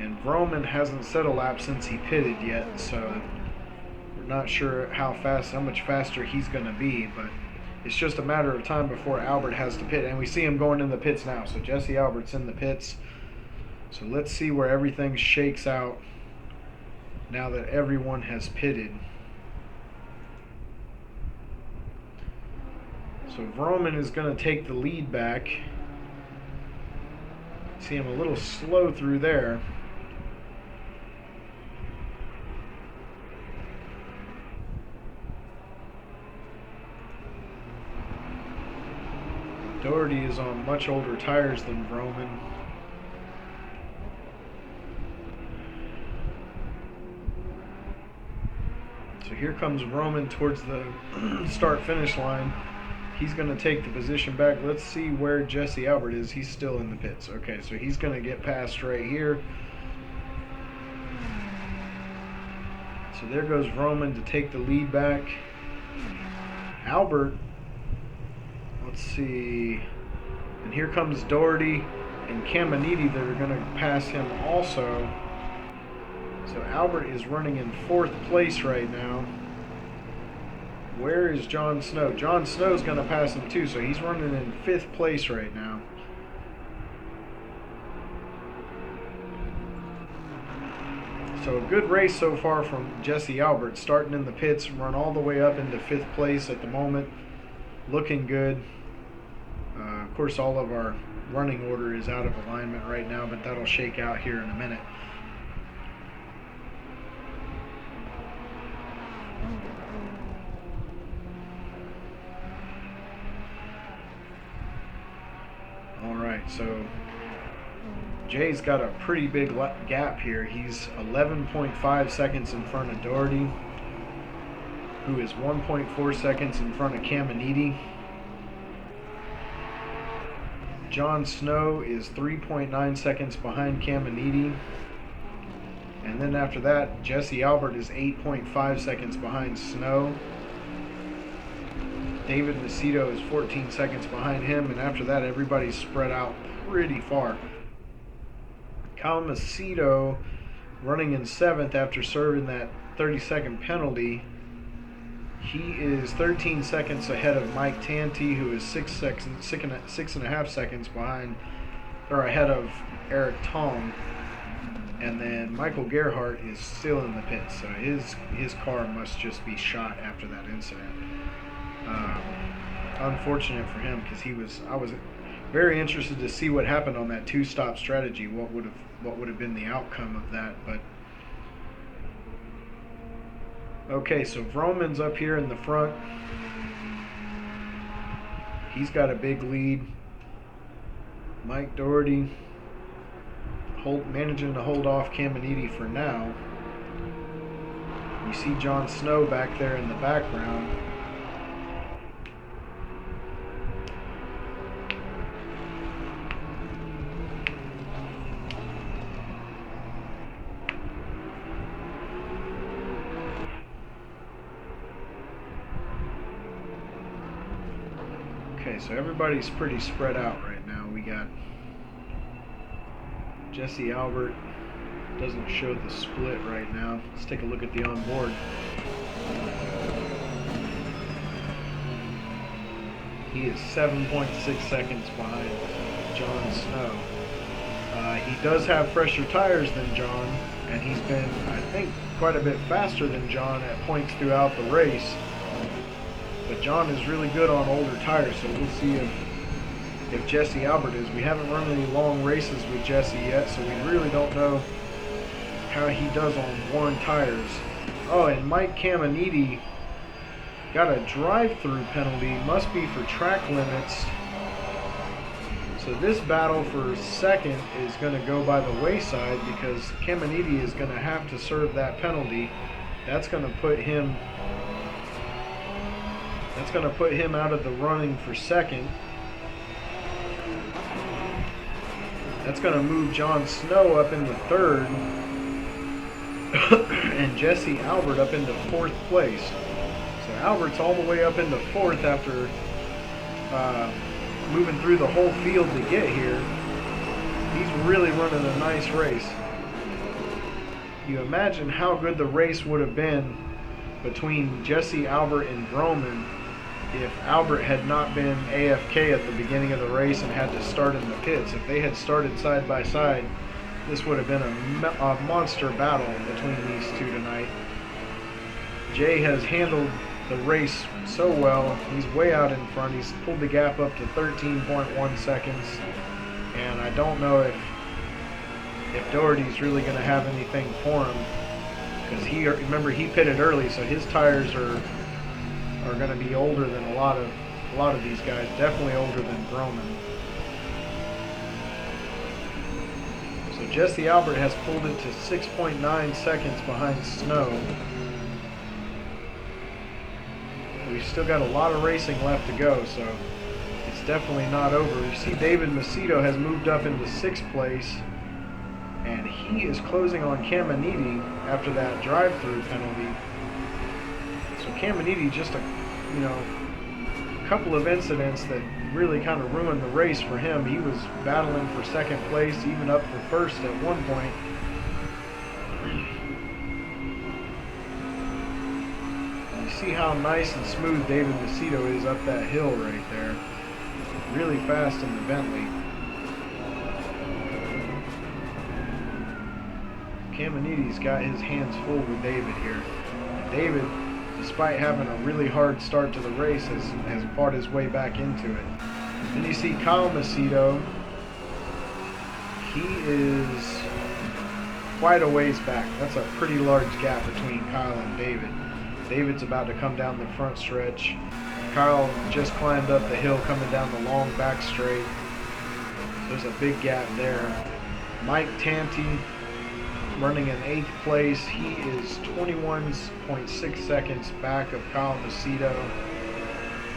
And Vroman hasn't set a lap since he pitted yet, so we're not sure how much faster he's going to be, but it's just a matter of time before Albert has to pit. And we see him going in the pits now, so Jesse Albert's in the pits. So let's see where everything shakes out now that everyone has pitted. So Vroman is going to take the lead back. See him a little slow through there. Doherty is on much older tires than Vroman. So here comes Vroman towards the start-finish line. He's going to take the position back. Let's see where Jesse Albert is. He's still in the pits. Okay, so he's going to get past right here. So there goes Vroman to take the lead back. Albert, let's see. And here comes Doherty and Caminiti that are going to pass him also. So Albert is running in 4th place right now. Where is John Snow? John Snow's going to pass him too, so he's running in 5th place right now. So a good race so far from Jesse Albert, starting in the pits, run all the way up into 5th place at the moment. Looking good. Of course, all of our running order is out of alignment right now, but that'll shake out here in a minute. So Jay's got a pretty big gap here. He's 11.5 seconds in front of Doherty, who is 1.4 seconds in front of Caminiti. John Snow is 3.9 seconds behind Caminiti. And then after that, Jesse Albert is 8.5 seconds behind Snow. David Macedo is 14 seconds behind him, and after that, everybody's spread out pretty far. Kyle Macedo running in 7th after serving that 30-second penalty. He is 13 seconds ahead of Mike Tanti, who is 6.5 seconds behind, or ahead of Eric Tong. And then Michael Gerhardt is still in the pits, so his car must just be shot after that incident. Unfortunate for him, because I was very interested to see what happened on that 2-stop strategy. What would have been the outcome of that? But okay, so Vroman's up here in the front. He's got a big lead. Mike Doherty managing to hold off Caminiti for now. You see John Snow back there in the background. Okay, so everybody's pretty spread out right now. We got Jesse Albert, doesn't show the split right now. Let's take a look at the onboard. He is 7.6 seconds behind John Snow. He does have fresher tires than John, and he's been, I think, quite a bit faster than John at points throughout the race. But John is really good on older tires, so we'll see if Jesse Albert is. We haven't run any long races with Jesse yet, so we really don't know how he does on worn tires. Oh, and Mike Caminiti got a drive-through penalty, must be for track limits. So this battle for second is going to go by the wayside because Caminiti is going to have to serve that penalty. That's going to put him out of the running for second. That's going to move John Snow up into third. and Jesse Albert up into 4th place. So Albert's all the way up into 4th after moving through the whole field to get here. He's really running a nice race. You imagine how good the race would have been between Jesse Albert and Groman if Albert had not been AFK at the beginning of the race and had to start in the pits. If they had started side by side, this would have been a monster battle between these two tonight. Jay has handled the race so well. He's way out in front. He's pulled the gap up to 13.1 seconds. And I don't know if Doherty's really going to have anything for him, because remember he pitted early, so his tires are going to be older than a lot of these guys. Definitely older than Groman. So Jesse Albert has pulled it to 6.9 seconds behind Snow. We've still got a lot of racing left to go, so it's definitely not over. You see David Macedo has moved up into 6th place, and he is closing on Caminiti after that drive-through penalty. So Caminiti, just a couple of incidents that really kind of ruined the race for him. He was battling for 2nd place, even up for 1st at one point. You see how nice and smooth David Macedo is up that hill right there. Really fast in the Bentley. Caminiti's got his hands full with David here. And David, despite having a really hard start to the race, has fought his way back into it. Then you see Kyle Macedo. He is quite a ways back. That's a pretty large gap between Kyle and David. David's about to come down the front stretch. Kyle just climbed up the hill coming down the long back straight. There's a big gap there. Mike Tanti running in 8th place. He is 21.6 seconds back of Kyle Macedo.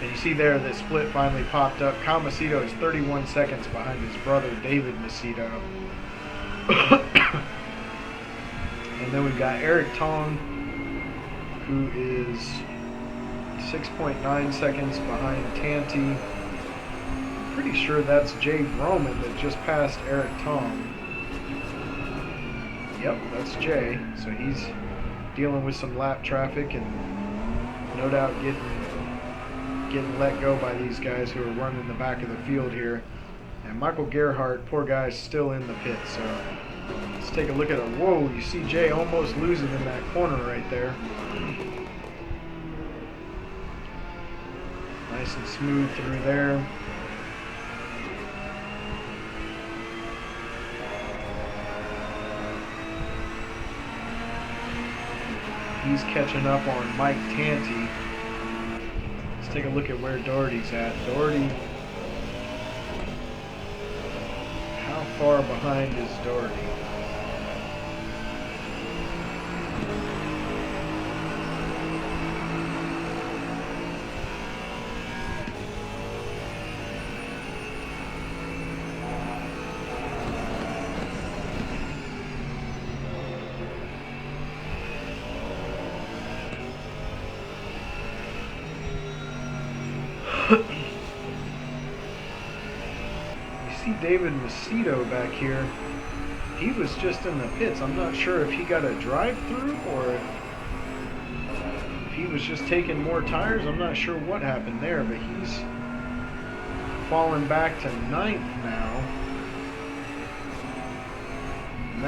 And you see there the split finally popped up. Kyle Macedo is 31 seconds behind his brother David Macedo. And then we've got Eric Tong, who is 6.9 seconds behind Tanti. Pretty sure that's Jay Broman that just passed Eric Tong. Yep, that's Jay. So he's dealing with some lap traffic and no doubt getting let go by these guys who are running the back of the field here. And Michael Gerhardt, poor guy's still in the pit. So let's take a look at it. Whoa, you see Jay almost losing in that corner right there. Nice and smooth through there. He's catching up on Mike Tanti. Let's take a look at where Doherty's at. Doherty, how far behind is Doherty? See David Macedo back here. He was just in the pits. I'm not sure if he got a drive-through or if he was just taking more tires. I'm not sure what happened there, but he's fallen back to 9th now. And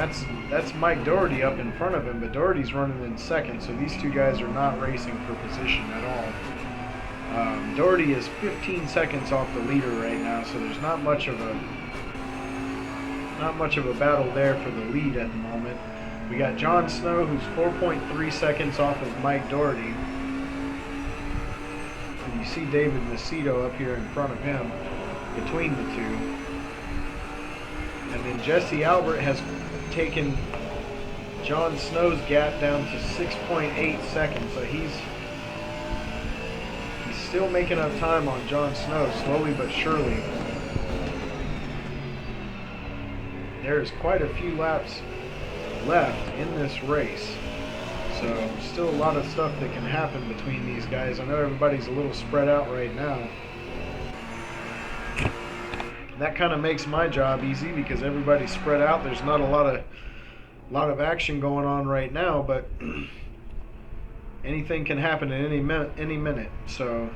that's Mike Doherty up in front of him, but Doherty's running in 2nd, so these two guys are not racing for position at all. Doherty is 15 seconds off the leader right now, so there's not much of a battle there for the lead at the moment. We got John Snow, who's 4.3 seconds off of Mike Doherty, and you see David Macedo up here in front of him between the two. And then Jesse Albert has taken John Snow's gap down to 6.8 seconds, so he's still making up time on John Snow, slowly but surely. There's quite a few laps left in this race. So still a lot of stuff that can happen between these guys. I know everybody's a little spread out right now. That kind of makes my job easy because everybody's spread out. There's not a lot of action going on right now, but anything can happen at any minute. So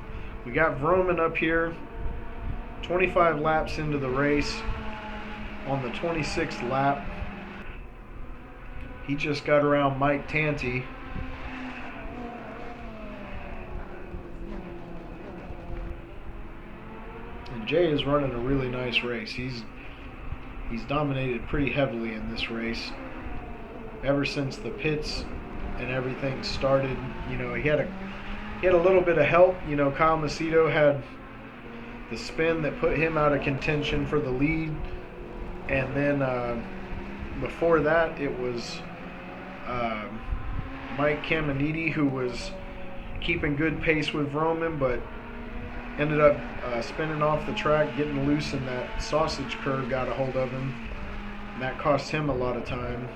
we got Vroman up here, 25 laps into the race. On the 26th lap, he just got around Mike Tanti. And Jay is running a really nice race. He's dominated pretty heavily in this race. Ever since the pits and everything started, you know, he had a little bit of help. You know, Kyle Macedo had the spin that put him out of contention for the lead. And then before that, it was Mike Caminiti who was keeping good pace with Vroman, but ended up spinning off the track, getting loose, and that sausage curve got a hold of him. And that cost him a lot of time.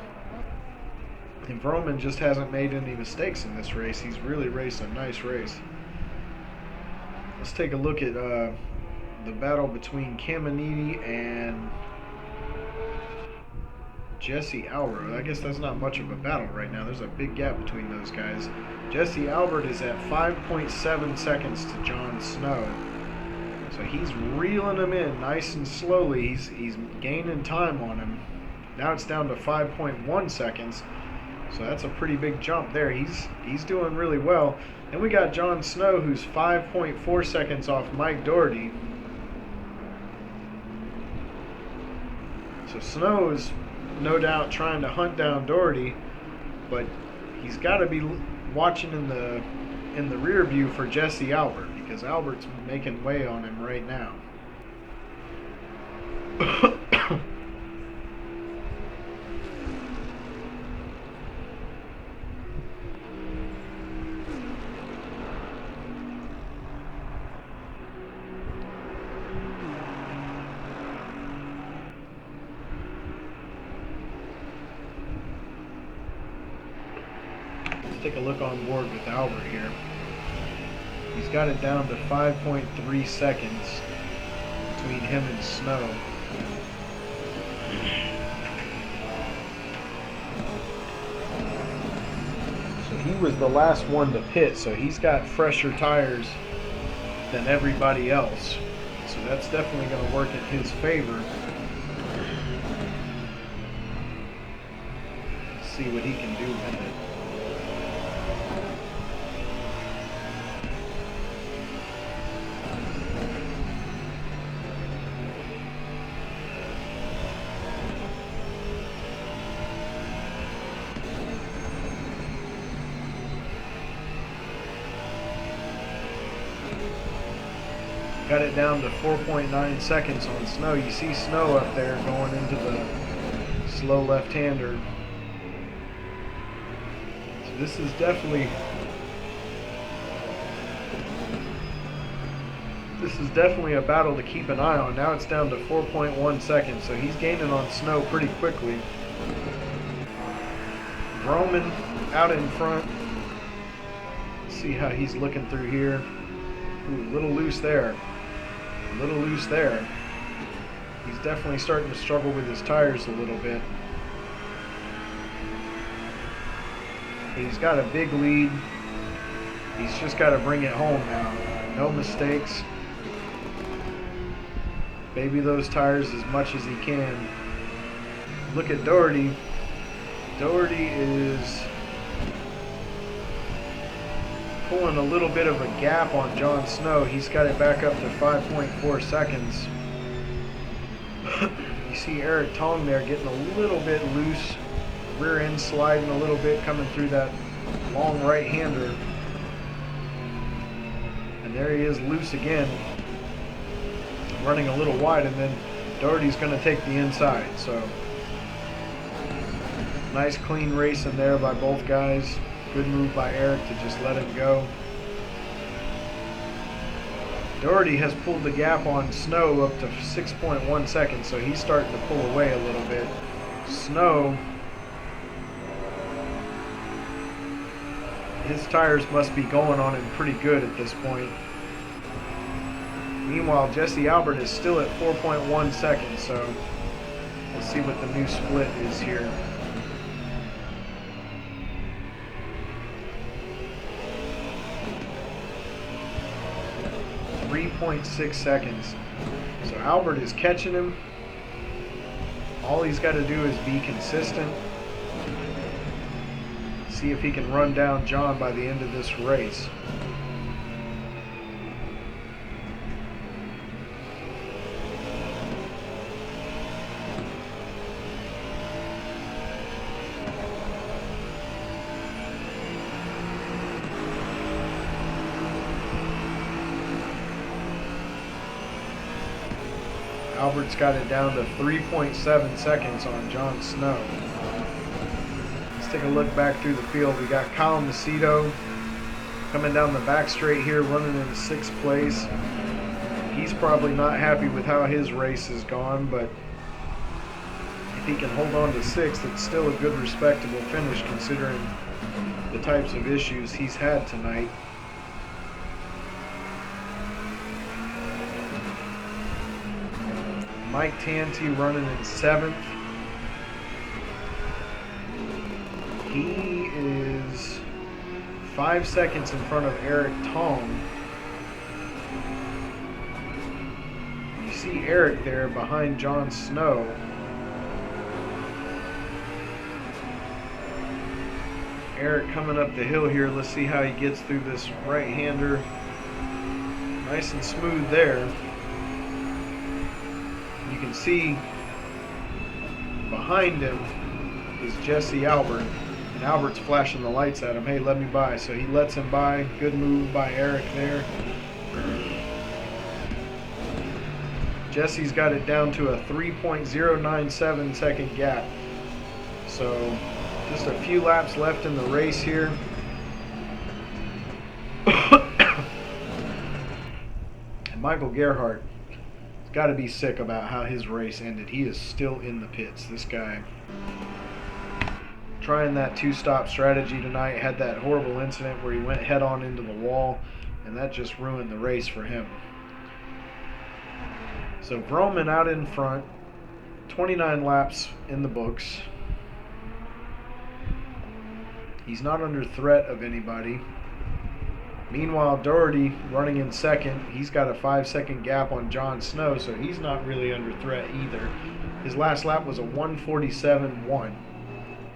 And Vroman just hasn't made any mistakes in this race. He's really raced a nice race. Let's take a look at the battle between Caminiti and Jesse Albert. I guess that's not much of a battle right now. There's a big gap between those guys. Jesse Albert is at 5.7 seconds to Jon Snow. So he's reeling him in nice and slowly. He's gaining time on him. Now it's down to 5.1 seconds. So that's a pretty big jump there. He's doing really well. Then we got Jon Snow, who's 5.4 seconds off Mike Doherty. So Snow is no doubt trying to hunt down Doherty, but he's got to be watching in the rear view for Jesse Albert, because Albert's making way on him right now. Take a look on board with Albert here. He's got it down to 5.3 seconds between him and Snow. So he was the last one to pit, so he's got fresher tires than everybody else. So that's definitely going to work in his favor. Let's see what he can do with it. Got it down to 4.9 seconds on Snow. You see Snow up there going into the slow left-hander. So this is definitely a battle to keep an eye on. Now it's down to 4.1 seconds, so he's gaining on Snow pretty quickly. Vroman out in front. Let's see how he's looking through here. Ooh, a little loose there. A little loose there. He's definitely starting to struggle with his tires a little bit. But he's got a big lead. He's just got to bring it home now. No mistakes. Baby those tires as much as he can. Look at Doherty. Doherty is pulling a little bit of a gap on Jon Snow. He's got it back up to 5.4 seconds. You see Eric Tong there getting a little bit loose. Rear end sliding a little bit, coming through that long right-hander. And there he is loose again. Running a little wide, and then Doherty's going to take the inside. So nice clean race in there by both guys. Good move by Eric to just let him go. Doherty has pulled the gap on Snow up to 6.1 seconds, so he's starting to pull away a little bit. Snow His tires must be going on him pretty good at this point. Meanwhile, Jesse Albert is still at 4.1 seconds, so let's see what the new split is here. 3.6 seconds. So Albert is catching him. All he's got to do is be consistent. See if he can run down John by the end of this race. Albert's got it down to 3.7 seconds on John Snow. Let's take a look back through the field. We got Kyle Macedo coming down the back straight here, running in 6th place. He's probably not happy with how his race has gone, but if he can hold on to 6th, it's still a good, respectable finish considering the types of issues he's had tonight. Mike Tanti running in 7th. He is 5 seconds in front of Eric Tong. You see Eric there behind John Snow. Eric coming up the hill here. Let's see how he gets through this right-hander. Nice and smooth there. You can see behind him is Jesse Albert, and Albert's flashing the lights at him. Hey, let me by. So he lets him by. Good move by Eric there. Jesse's got it down to a 3.097 second gap. So just a few laps left in the race here. And Michael Gerhardt got to be sick about how his race ended. He is still in the pits. This guy trying that 2-stop strategy tonight, had that horrible incident where he went head on into the wall, and that just ruined the race for him. So Vroman out in front, 29 laps in the books. He's not under threat of anybody. Meanwhile, Doherty running in 2nd. He's got a 5-second gap on John Snow, so he's not really under threat either. His last lap was a 1:47.1.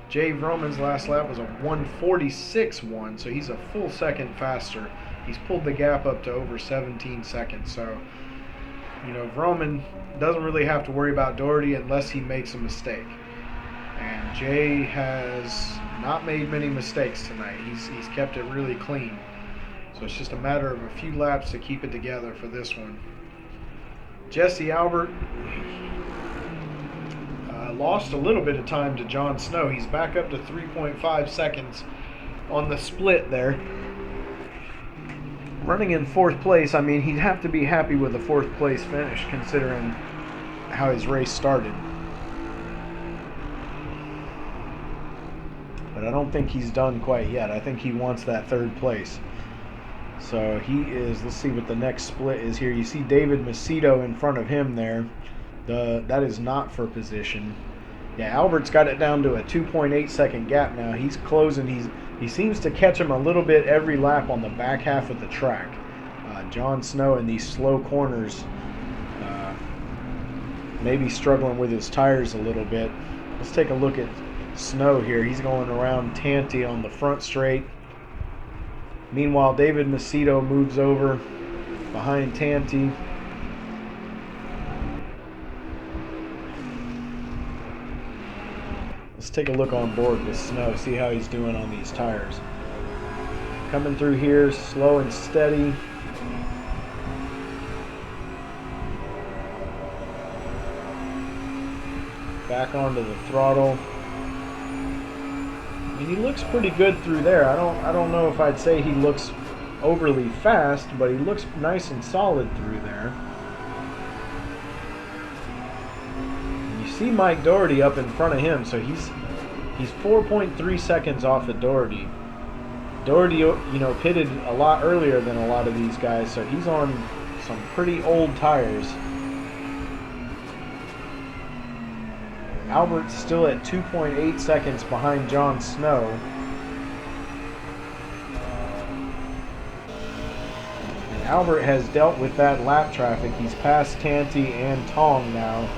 Jay Vroman's last lap was a 1:46.1, so he's a full second faster. He's pulled the gap up to over 17 seconds. So, you know, Vroman doesn't really have to worry about Doherty unless he makes a mistake. And Jay has not made many mistakes tonight. He's kept it really clean. So it's just a matter of a few laps to keep it together for this one. Jesse Albert lost a little bit of time to John Snow. He's back up to 3.5 seconds on the split there. Running in 4th place, I mean, he'd have to be happy with a 4th place finish considering how his race started. But I don't think he's done quite yet. I think he wants that 3rd place. So he is, let's see what the next split is here. You see David Macedo in front of him there. That is not for position. Yeah, Albert's got it down to a 2.8 second gap now. He's closing. He seems to catch him a little bit every lap on the back half of the track. John Snow in these slow corners maybe struggling with his tires a little bit. Let's take a look at Snow here. He's going around Tanti on the front straight. Meanwhile, David Macedo moves over behind Tanti. Let's take a look on board with Snow, see how he's doing on these tires. Coming through here, slow and steady. Back onto the throttle. I mean, he looks pretty good through there. I don't know if I'd say he looks overly fast, but he looks nice and solid through there. And you see Mike Doherty up in front of him, so he's 4.3 seconds off of Doherty. Doherty, pitted a lot earlier than a lot of these guys, so he's on some pretty old tires. Albert's still at 2.8 seconds behind Jon Snow. And Albert has dealt with that lap traffic. He's passed Tanti and Tong now.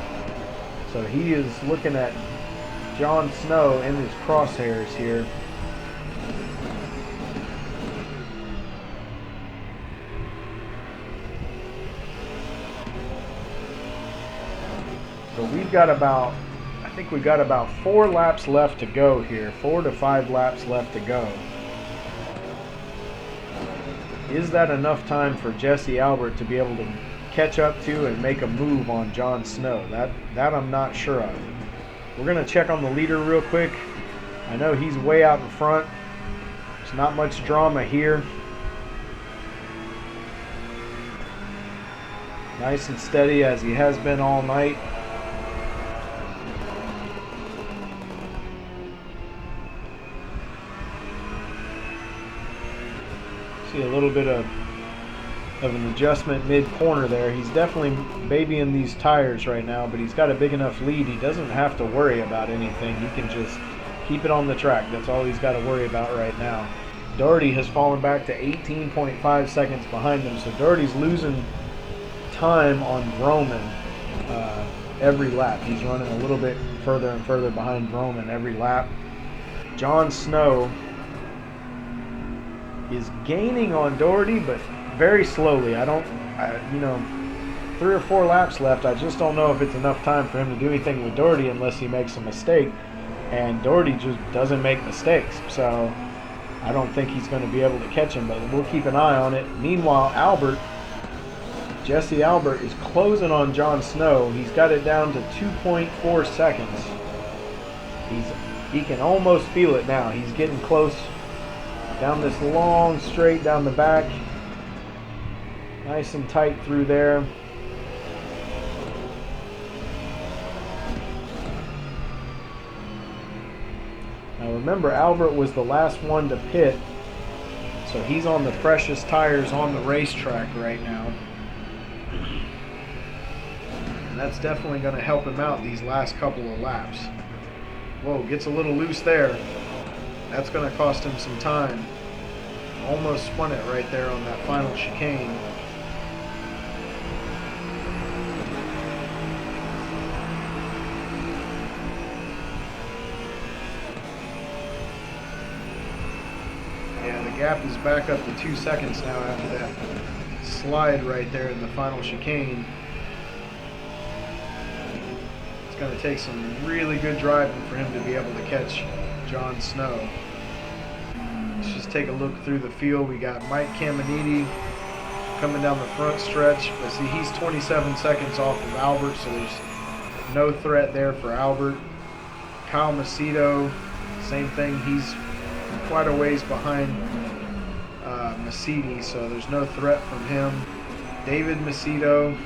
So he is looking at Jon Snow in his crosshairs here. So we've got about, I think we've got about 4 laps left to go here. 4 to 5 laps left to go. Is that enough time for Jesse Albert to be able to catch up to and make a move on Jon Snow? That I'm not sure of. We're going to check on the leader real quick. I know he's way out in front. There's not much drama here. Nice and steady as he has been all night. See a little bit of an adjustment mid-corner there. He's definitely babying these tires right now, but he's got a big enough lead. He doesn't have to worry about anything. He can just keep it on the track. That's all he's got to worry about right now. Doherty has fallen back to 18.5 seconds behind him, so Doherty's losing time on Vroman every lap. He's running a little bit further and further behind Vroman every lap. Jon Snow is gaining on Doherty, but very slowly. 3 or 4 laps left. I just don't know if it's enough time for him to do anything with Doherty unless he makes a mistake. And Doherty just doesn't make mistakes. So I don't think he's going to be able to catch him, but we'll keep an eye on it. Meanwhile, Jesse Albert is closing on Jon Snow. He's got it down to 2.4 seconds. He can almost feel it now. He's getting close down this long straight down the back. Nice and tight through there. Now remember, Albert was the last one to pit, so he's on the freshest tires on the racetrack right now. And that's definitely going to help him out these last couple of laps. Whoa, gets a little loose there. That's going to cost him some time. Almost spun it right there on that final chicane. Yeah, the gap is back up to 2 seconds now after that slide right there in the final chicane. It's going to take some really good driving for him to be able to catch Jon Snow. Let's just take a look through the field. We got Mike Caminiti coming down the front stretch, but see, he's 27 seconds off of Albert, so there's no threat there for Albert. Kyle Macedo, same thing. He's quite a ways behind Macedo, so there's no threat from him. David Macedo,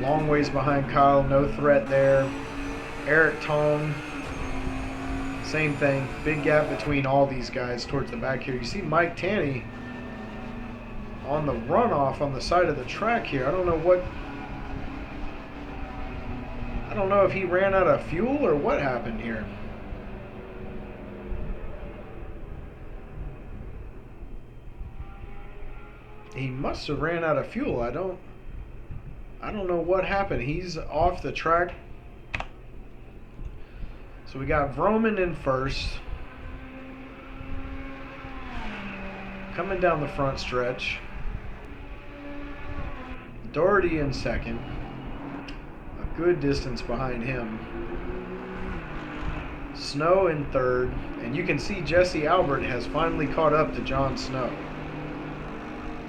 long ways behind Kyle, no threat there. Eric Tong, same thing. Big gap between all these guys towards the back here. You see Mike Tanti on the runoff on the side of the track here. I don't know if he ran out of fuel or what happened here. He must have ran out of fuel. I don't know what happened. He's off the track. So we got Vroman in first. Coming down the front stretch. Doherty in second. A good distance behind him. Snow in third. And you can see Jesse Albert has finally caught up to Jon Snow.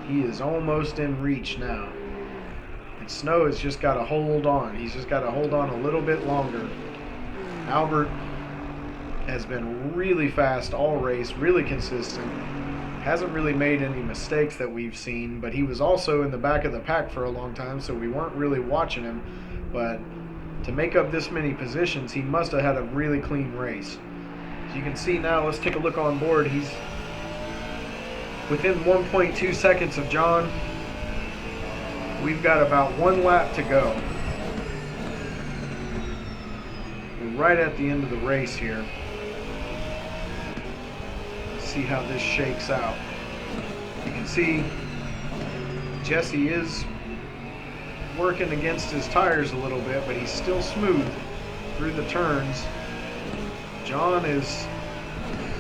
He is almost in reach now. And Snow has just got to hold on. He's just got to hold on a little bit longer. Albert has been really fast all race, really consistent. Hasn't really made any mistakes that we've seen, but he was also in the back of the pack for a long time, so we weren't really watching him. But to make up this many positions, he must have had a really clean race. As you can see now, let's take a look on board. He's within 1.2 seconds of John. We've got about 1 lap to go. We're right at the end of the race here. Let's see how this shakes out. You can see Jesse is working against his tires a little bit, but he's still smooth through the turns. John is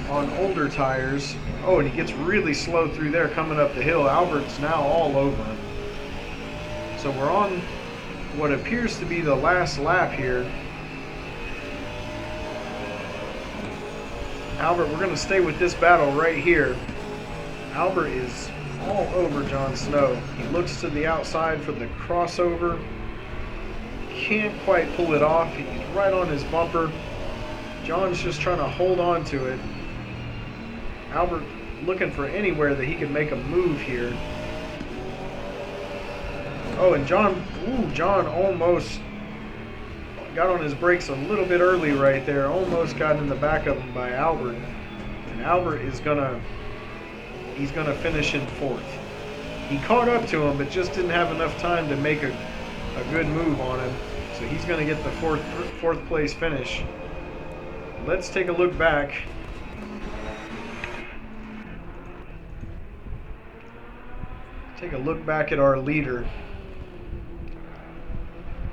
on older tires. Oh, and he gets really slow through there coming up the hill. Albert's now all over him. So we're on what appears to be the last lap here. Albert, we're going to stay with this battle right here. Albert is all over Jon Snow. He looks to the outside for the crossover. Can't quite pull it off. He's right on his bumper. John's just trying to hold on to it. Albert looking for anywhere that he can make a move here. Oh, and John almost got on his brakes a little bit early right there. Almost got in the back of him by Albert. And Albert is he's gonna finish in 4th. He caught up to him, but just didn't have enough time to make a good move on him. So he's gonna get the fourth place finish. Let's take a look back. Take a look back at our leader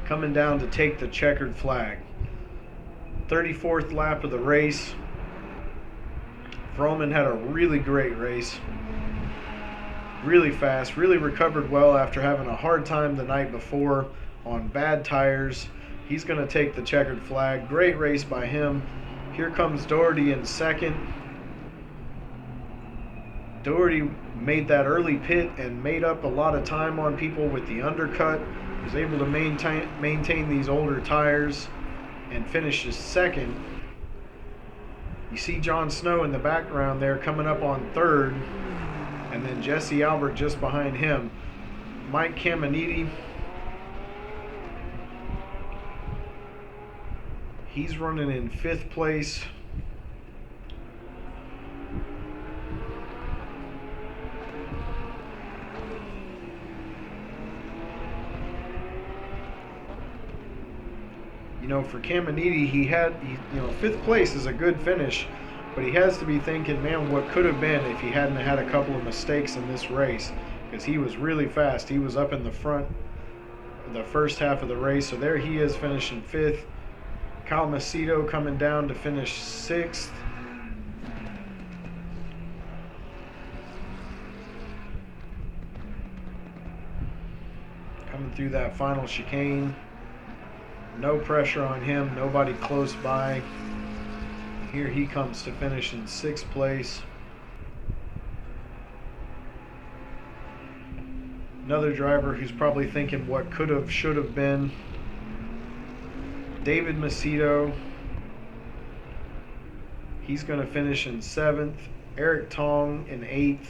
coming down to take the checkered flag. 34th lap of the race. Vroman had a really great race. Really fast, really recovered well after having a hard time the night before on bad tires. He's going to take the checkered flag. Great race by him. Here comes Doherty in 2nd. Doherty made that early pit and made up a lot of time on people with the undercut. Was able to maintain these older tires and finishes 2nd. You see Jon Snow in the background there coming up on 3rd, and then Jesse Albert just behind him. Mike Caminiti, he's running in 5th place. You know, for Caminiti, he 5th place is a good finish, but he has to be thinking, man, what could have been if he hadn't had a couple of mistakes in this race, because he was really fast. He was up in the front the first half of the race, so there he is finishing 5th. Kyle Macedo coming down to finish 6th. Coming through that final chicane. No pressure on him, nobody close by. Here he comes to finish in 6th place. Another driver who's probably thinking what could have, should have been. David Macedo. He's going to finish in 7th. Eric Tong in 8th.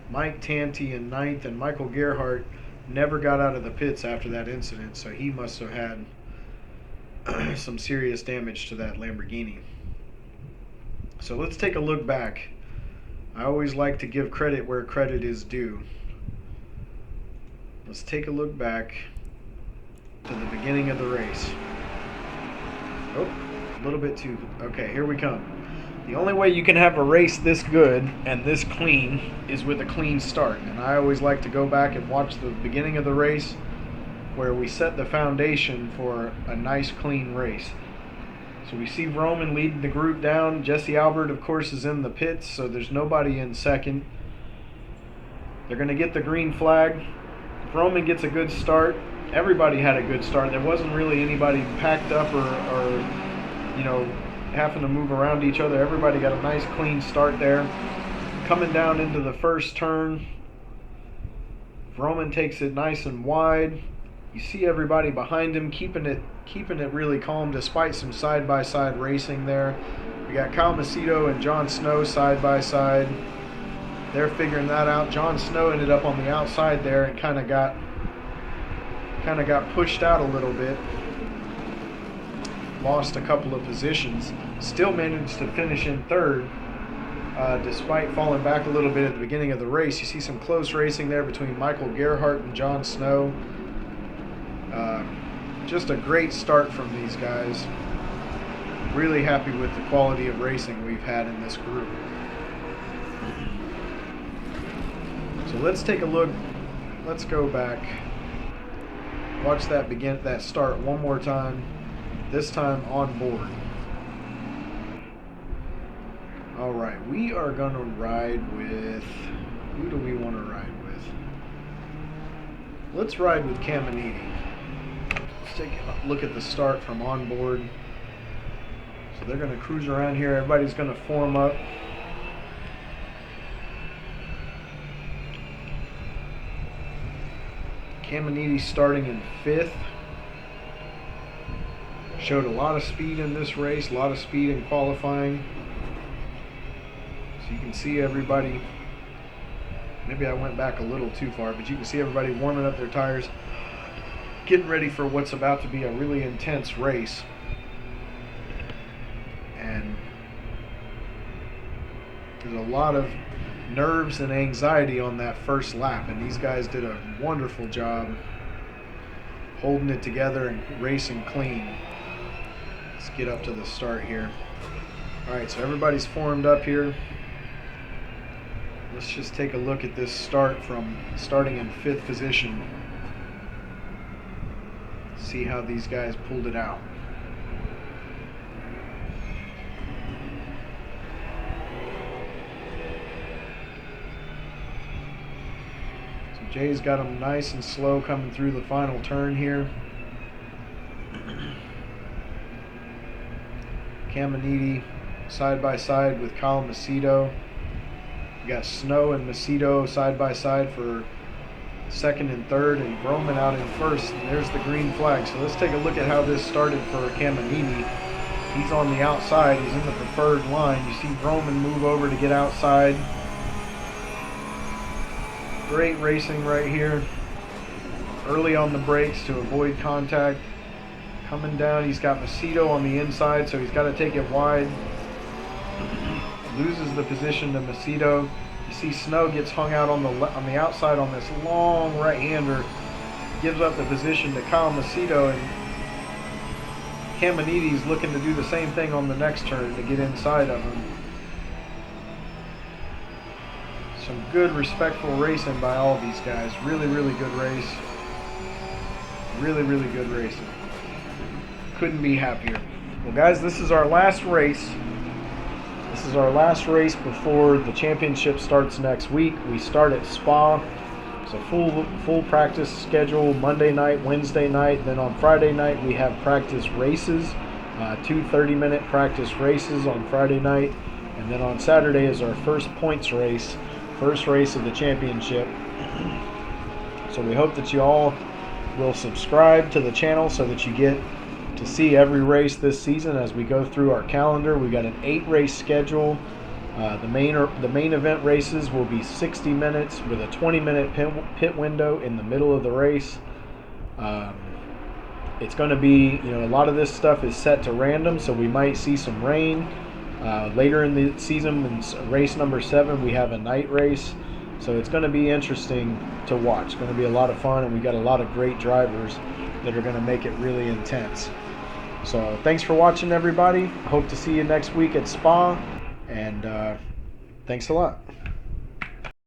Mike Tanti in 9th. And Michael Gerhardt never got out of the pits after that incident, so he must have had some serious damage to that Lamborghini. So let's take a look back. I always like to give credit where credit is due. Let's take a look back to the beginning of the race. Oh, a little bit too. Okay, here we come. The only way you can have a race this good and this clean is with a clean start. And I always like to go back and watch the beginning of the race where we set the foundation for a nice clean race. So we see Vroman leading the group down. Jesse Albert, of course, is in the pits, so there's nobody in 2nd. They're going to get the green flag. Vroman gets a good start. Everybody had a good start. There wasn't really anybody packed up or having to move around each other. Everybody got a nice clean start there. Coming down into the first turn, Vroman takes it nice and wide. You see everybody behind him keeping it really calm despite some side-by-side racing there. We got Kyle Macedo and Jon Snow side by side. They're figuring that out. Jon Snow ended up on the outside there and kind of got pushed out a little bit. Lost a couple of positions. Still managed to finish in 3rd. despite falling back a little bit at the beginning of the race. You see some close racing there between Michael Gerhardt and Jon Snow. Just a great start from these guys. Really happy with the quality of racing we've had in this group. So let's take a look. Let's go back. Watch that start one more time. This time on board. All right, we are going to ride with, who do we want to ride with? Let's ride with Caminiti. Let's take a look at the start from on board. So they're going to cruise around here. Everybody's going to form up. Caminiti starting in 5th. Showed a lot of speed in this race, a lot of speed in qualifying. So you can see everybody, maybe I went back a little too far, but you can see everybody warming up their tires, getting ready for what's about to be a really intense race. And there's a lot of nerves and anxiety on that first lap, and these guys did a wonderful job holding it together and racing clean. Let's get up to the start here. Alright, so everybody's formed up here. Let's just take a look at this start from starting in 5th position. See how these guys pulled it out. So Jay's got them nice and slow coming through the final turn here. Caminiti side by side with Kyle Macedo. We got Snow and Macedo side by side for 2nd and 3rd, and Roman out in 1st. And there's the green flag. So let's take a look at how this started for Caminiti. He's on the outside. He's in the preferred line. You see Roman move over to get outside. Great racing right here. Early on the brakes to avoid contact. Coming down, he's got Macedo on the inside, so he's got to take it wide. Loses the position to Macedo. You see Snow gets hung out on the outside on this long right-hander. Gives up the position to Kyle Macedo, and Caminiti's looking to do the same thing on the next turn to get inside of him. Some good, respectful racing by all these guys. Really, really good race. Really, really good racing. Couldn't be happier. Well, guys, this is our last race. This is our last race before the championship starts next week. We start at Spa. It's a full practice schedule, Monday night, Wednesday night. Then on Friday night, we have practice races, 2 30-minute practice races on Friday night. And then on Saturday is our first points race, first race of the championship. So we hope that you all will subscribe to the channel so that you get to see every race this season as we go through our calendar. We got an 8-race schedule. The main event races will be 60 minutes with a 20-minute pit window in the middle of the race. It's going to be, a lot of this stuff is set to random, so we might see some rain. Later in the season, in race number 7, we have a night race. So it's going to be interesting to watch. It's going to be a lot of fun, and we got a lot of great drivers that are going to make it really intense. So thanks for watching, everybody. Hope to see you next week at Spa, and thanks a lot.